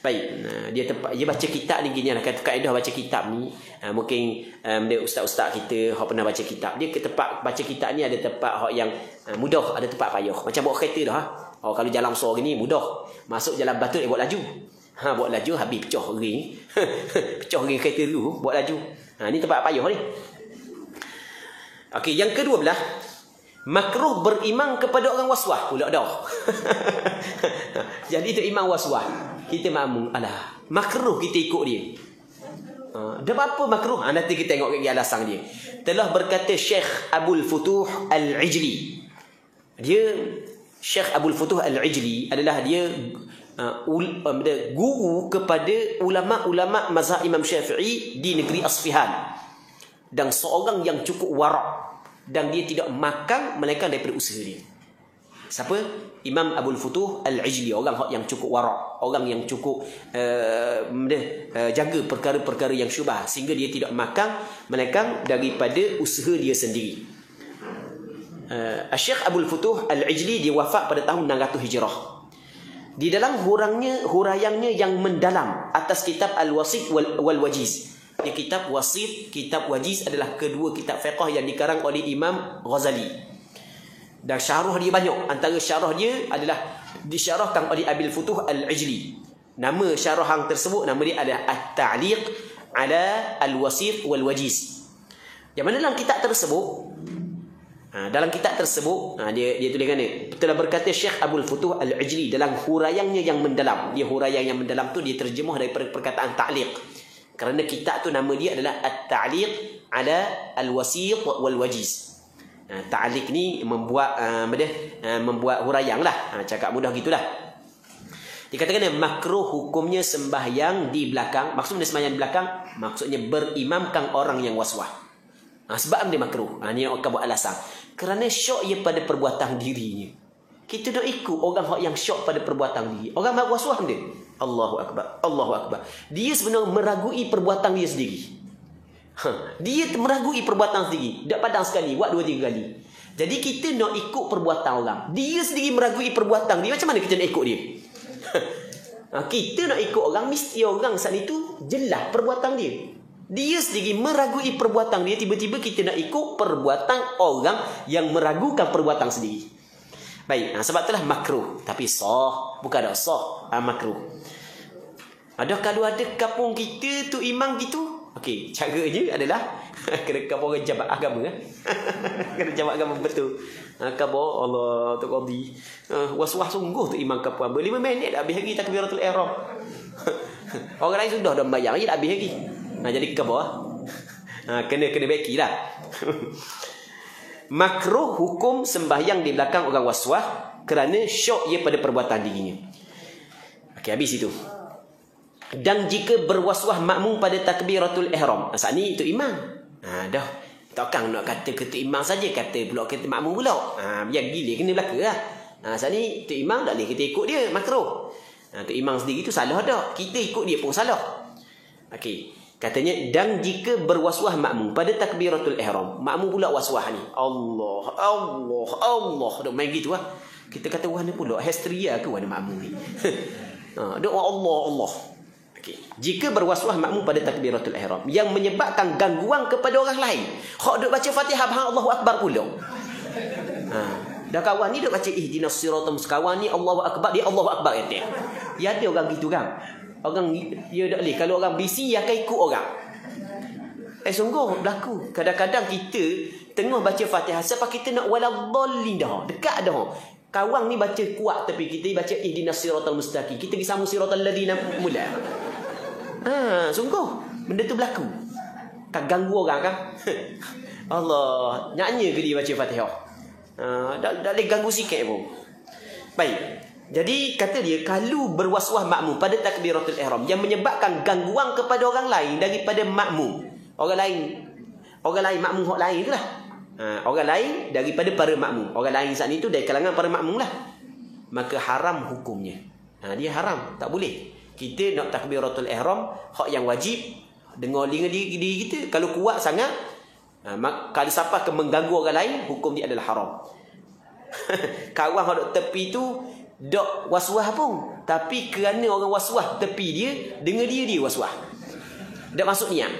Baik, dia baca kitab ni gini lah. Kata kaedah baca kitab ni, mungkin dia ustaz-ustaz kita hak pernah baca kitab, dia ke tempat baca kitab ni ada tempat hak yang mudah, ada tempat payah. Macam bawa kereta dah. Kalau jalan besar gini mudah. Masuk jalan batu buat laju. Buat laju habis pecah ring. Pecah ring kereta dulu, buat laju. Ni tempat payah ni. Okey, yang kedua belah, makruh berimam kepada orang waswah pula dah. Jadi itu imam waswah, kita makmum, alah, makruh kita ikut dia. Dia apa makruh? Nanti kita tengok lagi alasan dia. Telah berkata Syekh Abul Futuh Al-Ijli. Syekh Abul Futuh Al-Ijli adalah dia guru kepada ulama-ulama mazhab Imam Syafi'i di negeri Asfihan, dan seorang yang cukup warak, dan dia tidak makan melainkan daripada usaha dia. Siapa? Imam Abul Futuh Al-Ijli, orang yang cukup warak, orang yang cukup jaga perkara-perkara yang syubhat, sehingga dia tidak makan melainkan daripada usaha dia sendiri. Syekh Abul Futuh Al-Ijli dia wafat pada tahun 600 Hijrah. Di dalam huraiannya yang mendalam atas kitab Al-Wasit wal-Wajiz. Dia kitab Wasit, kitab Wajiz adalah kedua kitab fiqh yang dikarang oleh Imam Ghazali. Dan syarah dia banyak. Antara syarah dia adalah disyarahkan oleh Abil Futuh Al-Ijli. Nama syarahan tersebut, nama dia adalah At-Ta'liq ala Al-Wasit wal-Wajiz. Yang mana dalam kitab tersebut, dia tuliskan ni, telah berkata Syekh Abul Futuh Al-Ijli dalam huraiannya yang mendalam. Dia huraian yang mendalam tu dia terjemah daripada perkataan ta'liq. Kerana kitab tu nama dia adalah At-Ta'liq ala Al-Wasit wal-Wajiz. Ta'liq ni membuat huraian lah. Cakap mudah gitulah. Dikatakan makruh hukumnya sembahyang di belakang. Maksudnya sembahyang di belakang, maksudnya berimamkan orang yang waswah. Sebab dia makruh. Ni akan buat alasan. Kerana syok ia pada perbuatan dirinya. Kita dah ikut orang yang syok pada perbuatan diri. Orang waswah dia. Allahu Akbar, Allahu Akbar. Dia sebenarnya meragui perbuatan dia sendiri. Dia meragui perbuatan sendiri. Dak padang sekali, buat 2-3 kali. Jadi kita nak ikut perbuatan orang. Dia sendiri meragui perbuatan dia. Macam mana kita nak ikut dia? Kita nak ikut orang, mesti orang saat itu jelas perbuatan dia. Dia sendiri meragui perbuatan dia. Tiba-tiba kita nak ikut perbuatan orang yang meragukan perbuatan sendiri. Baik, sebab itulah makruh. Tapi sah, bukan ada sah, makruh. Kalau ada kampung kita tu imam gitu, okey, caranya adalah kena kampung orang jabat agama. Kena jabat agama betul. Kampung Allah tu qadi. Was-was sungguh tu imam kampung. 5 minit dah habis lagi takbiratul ihram. Orang lain sudah dah bayang je dah habis lagi. Jadi kampung. Kena baiki lah. Makruh hukum sembahyang di belakang orang waswah kerana syok ia pada perbuatan dirinya. Okey, habis itu. Dan jika berwaswah makmum pada takbiratul ihram. Saat ni itu imam. Dah. Takkan nak kata ke tu imam saja, kata pula kita makmum pula. Biar gila kena belaka lah. Saat ni tu imam tak boleh kita ikut dia, makruh. Tu imam sendiri tu salah dah. Kita ikut dia pun salah. Okey. Katanya, dan jika berwaswah makmum pada takbiratul ihram, makmum pula waswah ni. Allah, Allah, Allah. Dok main gitu lah. Kita kata wah ni pula hysteria ke wah makmum ni. Dok Allah, Allah. Okay. Jika berwaswah makmum pada takbiratul ihram yang menyebabkan gangguan kepada orang lain, hak duk baca Fatihah bahang Allahu Akbar pula. Dah kawan ni duk baca ihdinas siratal mustaqim, kawan ni Allahu Akbar, dia Allahu Akbar kata. Ya ada orang gitu kan. Orang dia tak boleh. Kalau orang busy akan ikut orang. Sungguh berlaku. Kadang-kadang kita tengah baca Fatihah, siapa kita nak waladhdallin dah, dekat dah. Kawan ni baca kuat tapi kita baca ihdinas siratal mustaqim. Kita pergi sama siratal ladzina mula. Sungguh benda tu berlaku. Tak ganggu orang kan? Allah, nyanyi ke dia baca Fatihah? Tak boleh ganggu sikit pun. Baik. Jadi kata dia, kalau berwaswas makmum pada takbiratul ihram yang menyebabkan gangguan kepada orang lain daripada makmum. Orang lain makmum hak lain itulah. Orang lain daripada para makmum. Orang lain saat itu dari kalangan para makmum lah. Maka haram hukumnya. Dia haram, tak boleh. Kita nak takbiratul ihram, hak yang wajib dengar diri kita. Kalau kuat sangat, kalau siapa ke mengganggu orang lain, hukum dia adalah haram. Kawan hak duk tepi tu dok waswas pun, tapi kerana orang waswas tepi dia, dengar dia waswas. Dak masuk niat.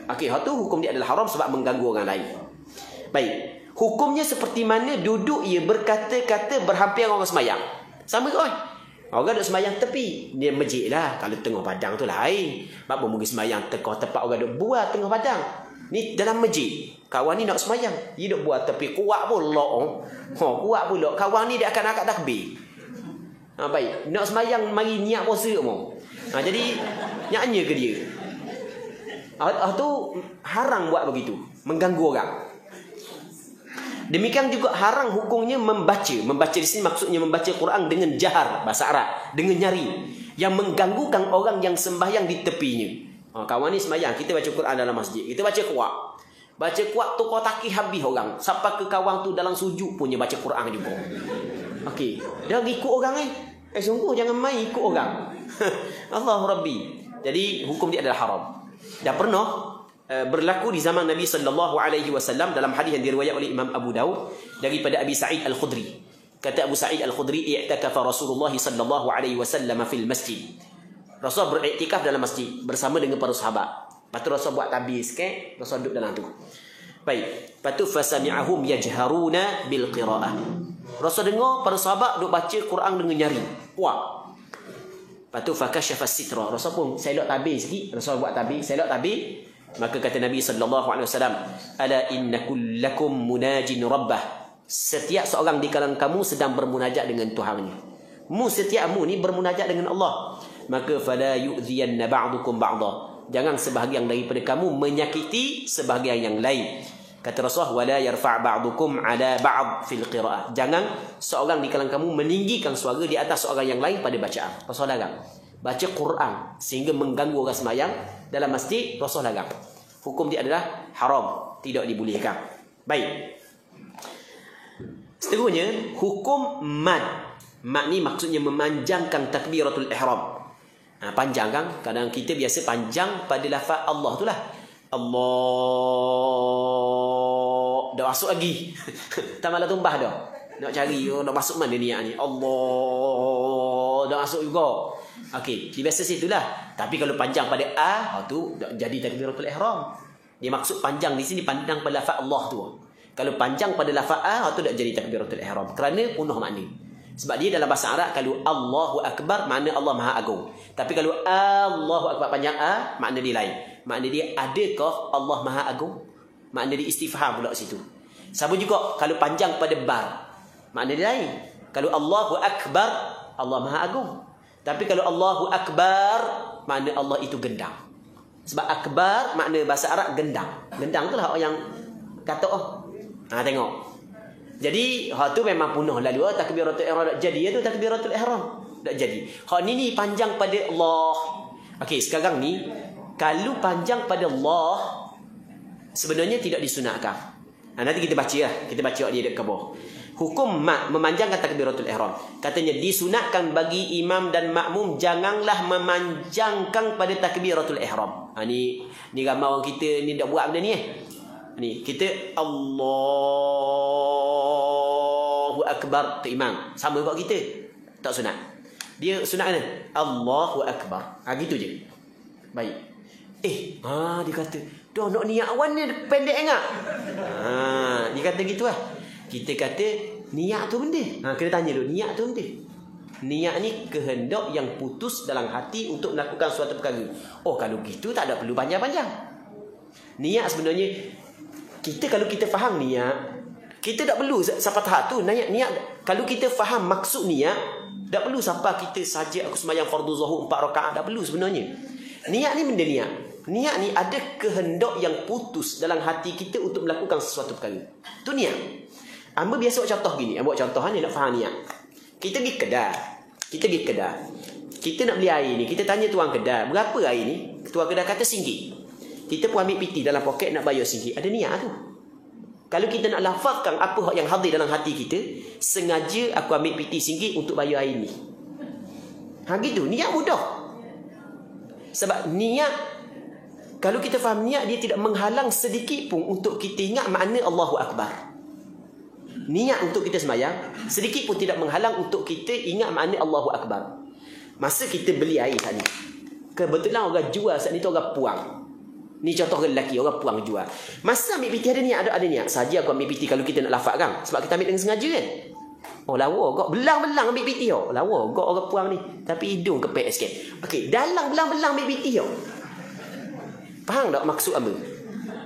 Okey, hak tu hukum dia adalah haram sebab mengganggu orang lain. Baik. Hukumnya seperti mana duduk ia berkata-kata berhampiran orang semayang. Sama ke orang? Orang duduk semayang tepi, dia masjid lah. Kalau tengah padang tu lain. Mak mungkin semayang tempat orang duduk buat tengah padang. Ni dalam masjid. Kawan ni nak semayang, dia duduk buat tepi kuat pula. Kuat pula. Kawan ni dia akan angkat takbir. Baik, nak semayang mari niat puasa mo. Jadi nyanyi ke dia. Tu haram buat begitu, mengganggu orang. Demikian juga haram hukumnya membaca. Membaca di sini maksudnya membaca Quran dengan jahar, bahasa Arab, dengan nyari, yang mengganggukan orang yang sembahyang di tepinya. Kawan ni semayang, kita baca Quran dalam masjid, kita baca kuat. Baca kuat tu kau taki habis orang. Sampai ke kawan tu dalam sujud punya baca Quran juga. Okey, dia ikut orang sungguh jangan main ikut orang. Allah Rabbi. Jadi hukum dia adalah haram. Dah pernah berlaku di zaman Nabi sallallahu alaihi wasallam dalam hadis yang diriwayatkan oleh Imam Abu Daud daripada Abi Sa'id Al-Khudri. Kata Abu Sa'id Al-Khudri, i'takafa Rasulullah sallallahu alaihi wasallam fil masjid. Rasul beriktikaf dalam masjid bersama dengan para sahabat. Lepas tu Rasul buat tabir sikit, Rasul duduk dalam tu. Baik, lepas tu fasami'ahum yajharuna bil qira'ah. Rasul dengar para sahabat duk baca Quran dengan nyari. Wah. Lepas tu fakashafas sitra. Rasul pun selok tabir sikit. Rasul buat tabir, selok tabir. Maka kata Nabi sallallahu alaihi wasallam, "Ala inna kullakum munajin rabbah." Setiap seorang di kalangan kamu sedang bermunajat dengan Tuhannya. Setiapmu ni bermunajat dengan Allah. Maka fala yu'dhiyanna ba'dukum ba'dha. Jangan sebahagian daripada kamu menyakiti sebahagian yang lain. Kata Rasulullah, wala yarfa' ba'dukum 'ala ba'd fil qira'ah. Jangan seorang di kalangan kamu meninggikan suara di atas seorang yang lain pada bacaan. Rasul larang. Baca Quran sehingga mengganggu orang semayang dalam masjid, Rasul larang. Hukum dia adalah haram, tidak dibolehkan. Baik. Seterusnya, hukum mad. Mad ni maksudnya memanjangkan takbiratul ihram. Panjang kan? Kadang kita biasa panjang pada lafaz Allah tu lah. Allah. Dah masuk lagi. Tak malah tumpah dah. Nak cari, nak masuk mana niat ni? Allah. Dah masuk juga. Okey, biasa situlah. Tapi kalau panjang pada A, tu jadi takbiratul ihram. Dia maksud panjang di sini panjang pada lafaz Allah tu. Kalau panjang pada lafaz A, tu dah jadi takbiratul ihram. Kerana penuh makna. Sebab dia dalam bahasa Arab, kalau Allahu Akbar, makna Allah Maha Agung. Tapi kalau Allahu Akbar panjang A, makna dia lain. Makna dia, adakah Allah Maha Agung? Makna dia istifham pula situ. Sama juga kalau panjang pada bar, makna dia lain. Kalau Allahu Akbar, Allah Maha Agung. Tapi kalau Allahu Akbar, makna Allah itu gendang. Sebab akbar makna bahasa Arab gendang. Gendang tu lah orang yang kata tengok. Jadi hak tu memang punah lalu takbiratul ihram tak jadi tu takbiratul ihram tak jadi. Hak ni panjang pada Allah. Okey, sekarang ni kalau panjang pada Allah sebenarnya tidak disunatkan. Nanti kita baca lah. Kita baca dia dekat bawah. Hukum memanjangkan takbiratul ihram. Katanya disunatkan bagi imam dan makmum janganlah memanjangkan pada takbiratul ihram. Ni ramai orang kita ni tak buat benda ni Ni kita Allahu Akbar tu imam. Sama buat kita. Tak sunat. Dia sunat mana? Allahu Akbar. Gitu je. Baik. Dia kata, dah nak niat awan ni pendek enggak? Dia kata gitu lah. Kita kata niat tu benda. Kena tanya dulu, niat tu benda. Niat ni kehendak yang putus dalam hati untuk melakukan suatu perkara. Kalau gitu tak ada perlu panjang-panjang. Niat sebenarnya, kalau kita faham niat, Kita tak perlu sampai tahap tu niat. Kalau kita faham maksud niat, tak perlu sampai kita saja aku sembahyang fardu zuhur 4 rakaat, tak perlu sebenarnya. Niat ni benda niat. Niat ni ada kehendak yang putus dalam hati kita untuk melakukan sesuatu perkara. Tu niat. Hamba biasa buat contoh gini. Buat contoh ni nak faham niat. Kita pergi kedai. Kita nak beli air ni. Kita tanya tuan kedai, berapa air ni? Tuan kedai kata RM1. Kita pun ambil piti dalam poket nak bayar RM1. Ada niat tu. Kalau kita nak lafazkan apa yang hadir dalam hati kita, sengaja aku ambil piti RM1 untuk bayar air ni. Gitu. Niat mudah. Sebab niat, kalau kita faham niat, dia tidak menghalang sedikit pun untuk kita ingat makna Allahu Akbar. Niat untuk kita sembahyang sedikit pun tidak menghalang untuk kita ingat makna Allahu Akbar. Masa kita beli air saat ni, kebetulan orang jual saat ni tu orang puang. Ni contoh orang lelaki, orang puang jual. Masa ambil piti ada niat, ada niat. Saja aku ambil piti kalau kita nak lafaz kan. Sebab kita ambil dengan sengaja kan. Oh lawa kau belang-belang ambil piti kau. Lawa kau orang puang ni. Tapi hidung kepek sikit. Okey, dalam belang-belang ambil piti kau. Faham tak maksud apa?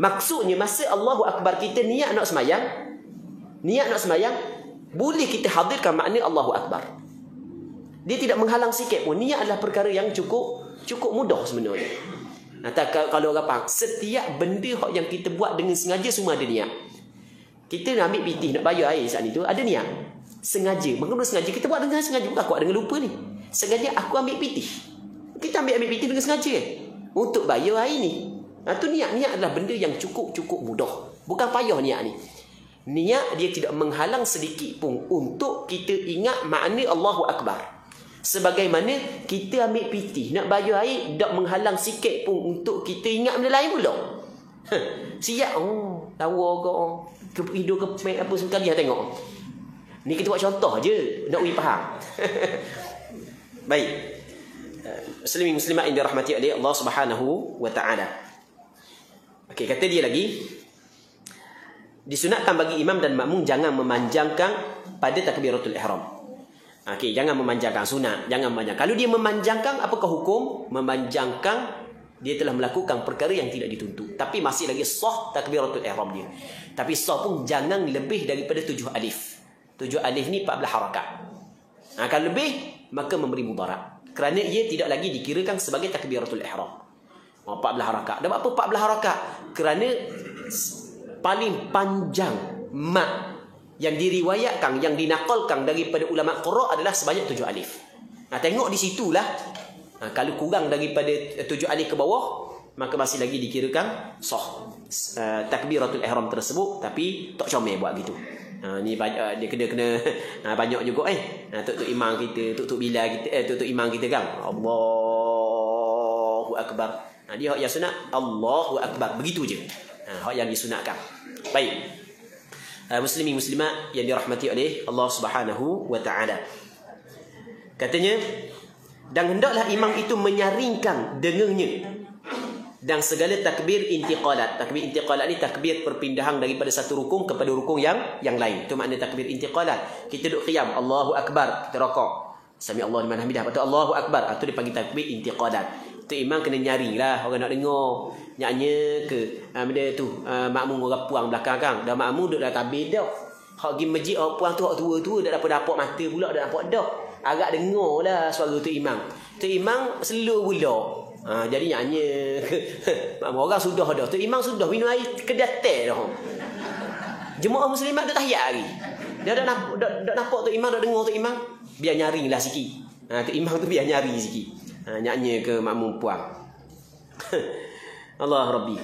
Maksudnya masa Allahu Akbar kita niat nak semayang, boleh kita hadirkan makna Allahu Akbar. Dia tidak menghalang sikit pun. Niat adalah perkara yang cukup mudah sebenarnya. Kalau orang faham, setiap benda yang kita buat dengan sengaja semua ada niat. Kita nak ambil piti, nak bayar air saat itu, ada niat. Sengaja. Mengapa sengaja? Kita buat dengan sengaja. Bukan aku buat dengan lupa ni. Sengaja aku ambil piti. Kita ambil piti dengan sengaja untuk bayar air ni. Tu niat. Niat adalah benda yang cukup mudah. Bukan payah niat ni. Niat dia tidak menghalang sedikit pun untuk kita ingat makna Allahu Akbar. Sebagaimana kita ambil piti nak bayar air, tak menghalang sikit pun untuk kita ingat benda lain pula. Siap. Tahu kau hidung kepek apa sekali tengok. Ni kita buat contoh je nak faham. Baik. Muslimin muslimat yang dirahmati oleh Allah Subhanahu wa taala. Okey, kata dia lagi, disunatkan bagi imam dan makmum jangan memanjangkan pada takbiratul ihram. Okey, jangan memanjangkan, sunat, jangan memanjangkan. Kalau dia memanjangkan, apakah hukum? Memanjangkan, dia telah melakukan perkara yang tidak dituntut. Tapi masih lagi sah takbiratul ihram dia. Tapi sah pun jangan lebih daripada 7 alif. 7 alif ni 14 harakat. Kalau lebih, maka memberi mudarat. Kerana ia tidak lagi dikirakan sebagai takbiratul ihram. 14 harakat. Dan apa 14 harakat? Kerana paling panjang mat yang diriwayatkan, yang dinakalkan daripada ulama qira adalah sebanyak 7 alif. Tengok di situlah. Kalau kurang daripada 7 alif ke bawah, maka masih lagi dikirakan sah takbiratul ihram tersebut, tapi tak comel buat gitu. Ni dia kena banyak juga tok imam kita, tok bila kita, tok imam kita kan. Allahu Akbar. Dia hak yang sunat Allahu Akbar, begitu je. Hak yang disunatkan. Baik. Muslimin muslimat yang dirahmati oleh Allah Subhanahu wa taala. Katanya, dan hendaklah imam itu menyaringkan dengannya dan segala takbir intiqalat. Takbir intiqalat ni takbir perpindahan daripada satu rukun kepada rukun yang lain. Itu makna takbir intiqalat. Kita duduk qiyam, Allahu Akbar, kita rakaat. Sami Allahu liman hamidah, betul Allahu Akbar. Itu dipanggil takbir intiqalat. Tu imam kena nyaring lah, orang nak dengar nyanyi ke benda tu. Makmum orang puang belakang kan, dah makmum duduk dah tabir dah. Hak pergi masjid orang puang tu, hak tua-tua dah dapat mata pula, dah dapat dah. Agak dengar lah suara tu imam. Tu imam slow pula. Jadi nyanyi orang sudah dah. Tu imam sudah minum air kedatai dah. Jemaah muslimat dah tahiyat lagi. Dia dah nampak tu imam, dah dengar tu imam. Biar nyaring lah sikit. Tu imam tu biar nyari sikit. Nyanyi ke makmum puang. Allah Rabbi.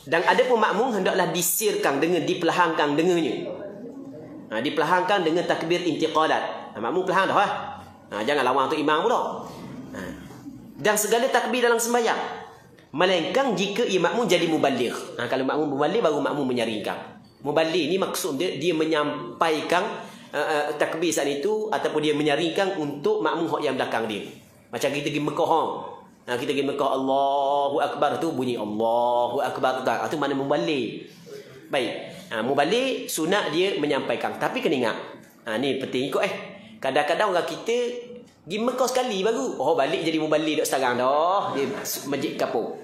Dan ada pun makmum hendaklah disirkan dengan diperlahankan dengannya. Diperlahankan dengan takbir intiqalat. Makmum perlahan dah. Jangan lawan tu imam pula. Dan segala takbir dalam sembahyang, melainkan jika ia makmum jadi mubaligh. Kalau makmum mubaligh, baru makmum menyaringkan. Mubaligh ni maksud dia menyampaikan takbir saat itu, ataupun dia menyaringkan untuk makmum yang belakang dia. Macam kita pergi Mekah. Kita pergi Mekah, Allahu Akbar tu bunyi Allahu Akbar. Itu mana mubaligh. Baik. Mubaligh sunat dia menyampaikan. Tapi kena ingat. Ni penting ikut kadang-kadang orang kita pergi Mekah sekali baru balik jadi mubaligh dak sekarang dah. Dia masjid kapur.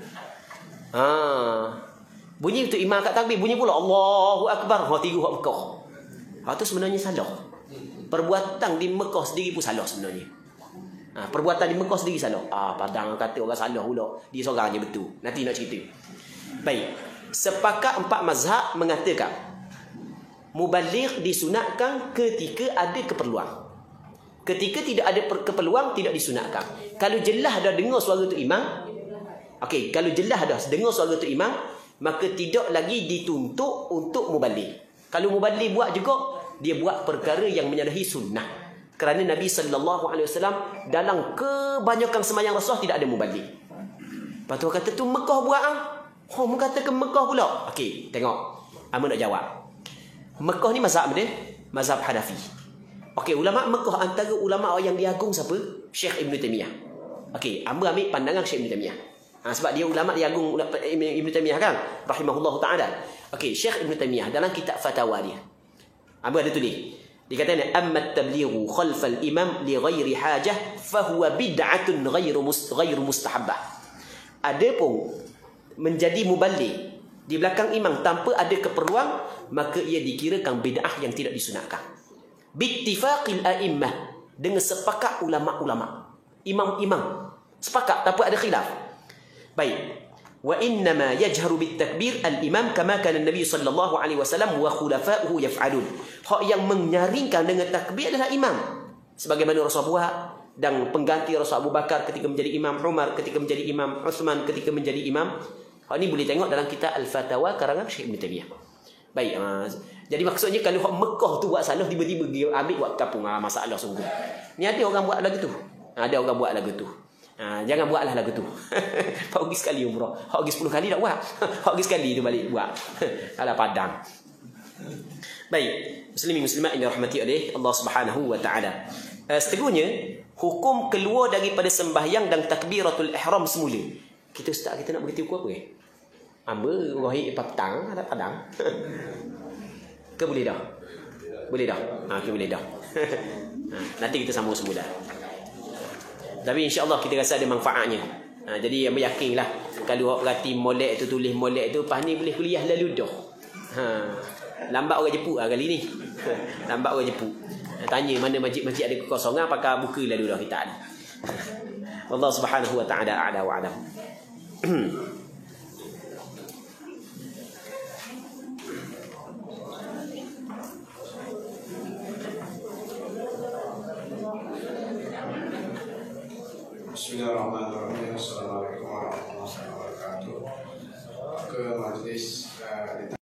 Bunyi tu imam kat takbir, bunyi pula Allahu Akbar. Tiru hak Mekah. Hak tu sebenarnya salah. Perbuatan di Mekah sendiri pun salah sebenarnya. Perbuatan di Mekah sendiri salah. Padang kata orang salah pula. Dia seorang je betul. Nanti nak cerita. Baik. Sepakat 4 mazhab mengatakan mubaligh disunatkan ketika ada keperluan. Ketika tidak ada keperluan tidak disunatkan. Kalau jelas dah dengar suara tu imam, okey, kalau jelas dah dengar suara tu imam, maka tidak lagi dituntut untuk mubaligh. Kalau mubaligh buat juga, dia buat perkara yang menyalahi sunnah. Kerana Nabi SAW dalam kebanyakan sembahyang Rasulullah tidak ada mubaligh. Lepas tu kata tu Mekah buat mu kata ke Mekah pula. Okey, tengok. Amu nak jawab. Mekah ni mazhab dia? Mazhab Hanafi. Okey, ulama Mekah antara ulama yang diagung siapa? Syekh Ibn Taymiyah. Okey, amu ambil pandangan Syekh Ibn Taymiyah. Sebab dia ulama diagung Ibn Taymiyah kan? Rahimahullah ta'ala. Okey, Syekh Ibn Taymiyah dalam kitab fatwa dia. Amu ada tulis. Dia kata ni amma at-tablighu khalf al-imam li ghairi hajah fa huwa bid'atun ghairu mustahabbah. Adapun menjadi mubaligh di belakang imam tanpa ada keperluan, maka ia dikirakan bid'ah yang tidak disunatkan. Bittifaqil a'immah, dengan sepakat ulama-ulama, imam-imam sepakat tanpa ada khilaf. Baik. Wa innama yajharu bitakbir al-imam kama kana Nabi sallallahu alaihi wasallam wa khulafa'uhu yaf'alun. Hak yang menyaringkan dengan takbir adalah imam, sebagaimana Rasul buat, dan pengganti Rasul Abu Bakar ketika menjadi imam, Umar ketika menjadi imam, Uthman ketika menjadi imam. Hak ni boleh tengok dalam kitab Al-Fatawa karangan Syekh Ibn Taymiyah. Baik, jadi maksudnya kalau hak Mekah tu buat salah, tiba-tiba dia ambil buat kapung, masalah sungguh. Ni ada orang buat lagu tu. Ada orang buat lagu tu. Jangan buatlah lagu tu. Hak pergi sekali umrah. Hak pergi 10 kali tak buat. Hak pergi sekali tu balik buat. Alah padang. Baik, muslimin muslimat yang dirahmati oleh Allah Subhanahu wa taala. Seterusnya, hukum keluar daripada sembahyang dan takbiratul ihram semula. Kita ustaz kita nak beritahu aku apa Amba rohik petang ada padang. Ke boleh dah? Boleh dah. Okay, boleh dah. Nanti kita sambung semula. Tapi insya-Allah kita rasa ada manfaatnya. Jadi amba yakinlah kalau awak perhati molek tu, tulis molek tu, lepas ni boleh kuliah lalu dah. Lambat orang jepuk kali ni. Lambat orang jepuk. Tanya mana masjid-masjid ada kekosongan, apakah buka lalu dah kita ada. Allah Subhanahu wa taala a'la wa a'lam. Bismillahirrahmanirrahim. Assalamualaikum warahmatullahi wabarakatuh. Ke majlis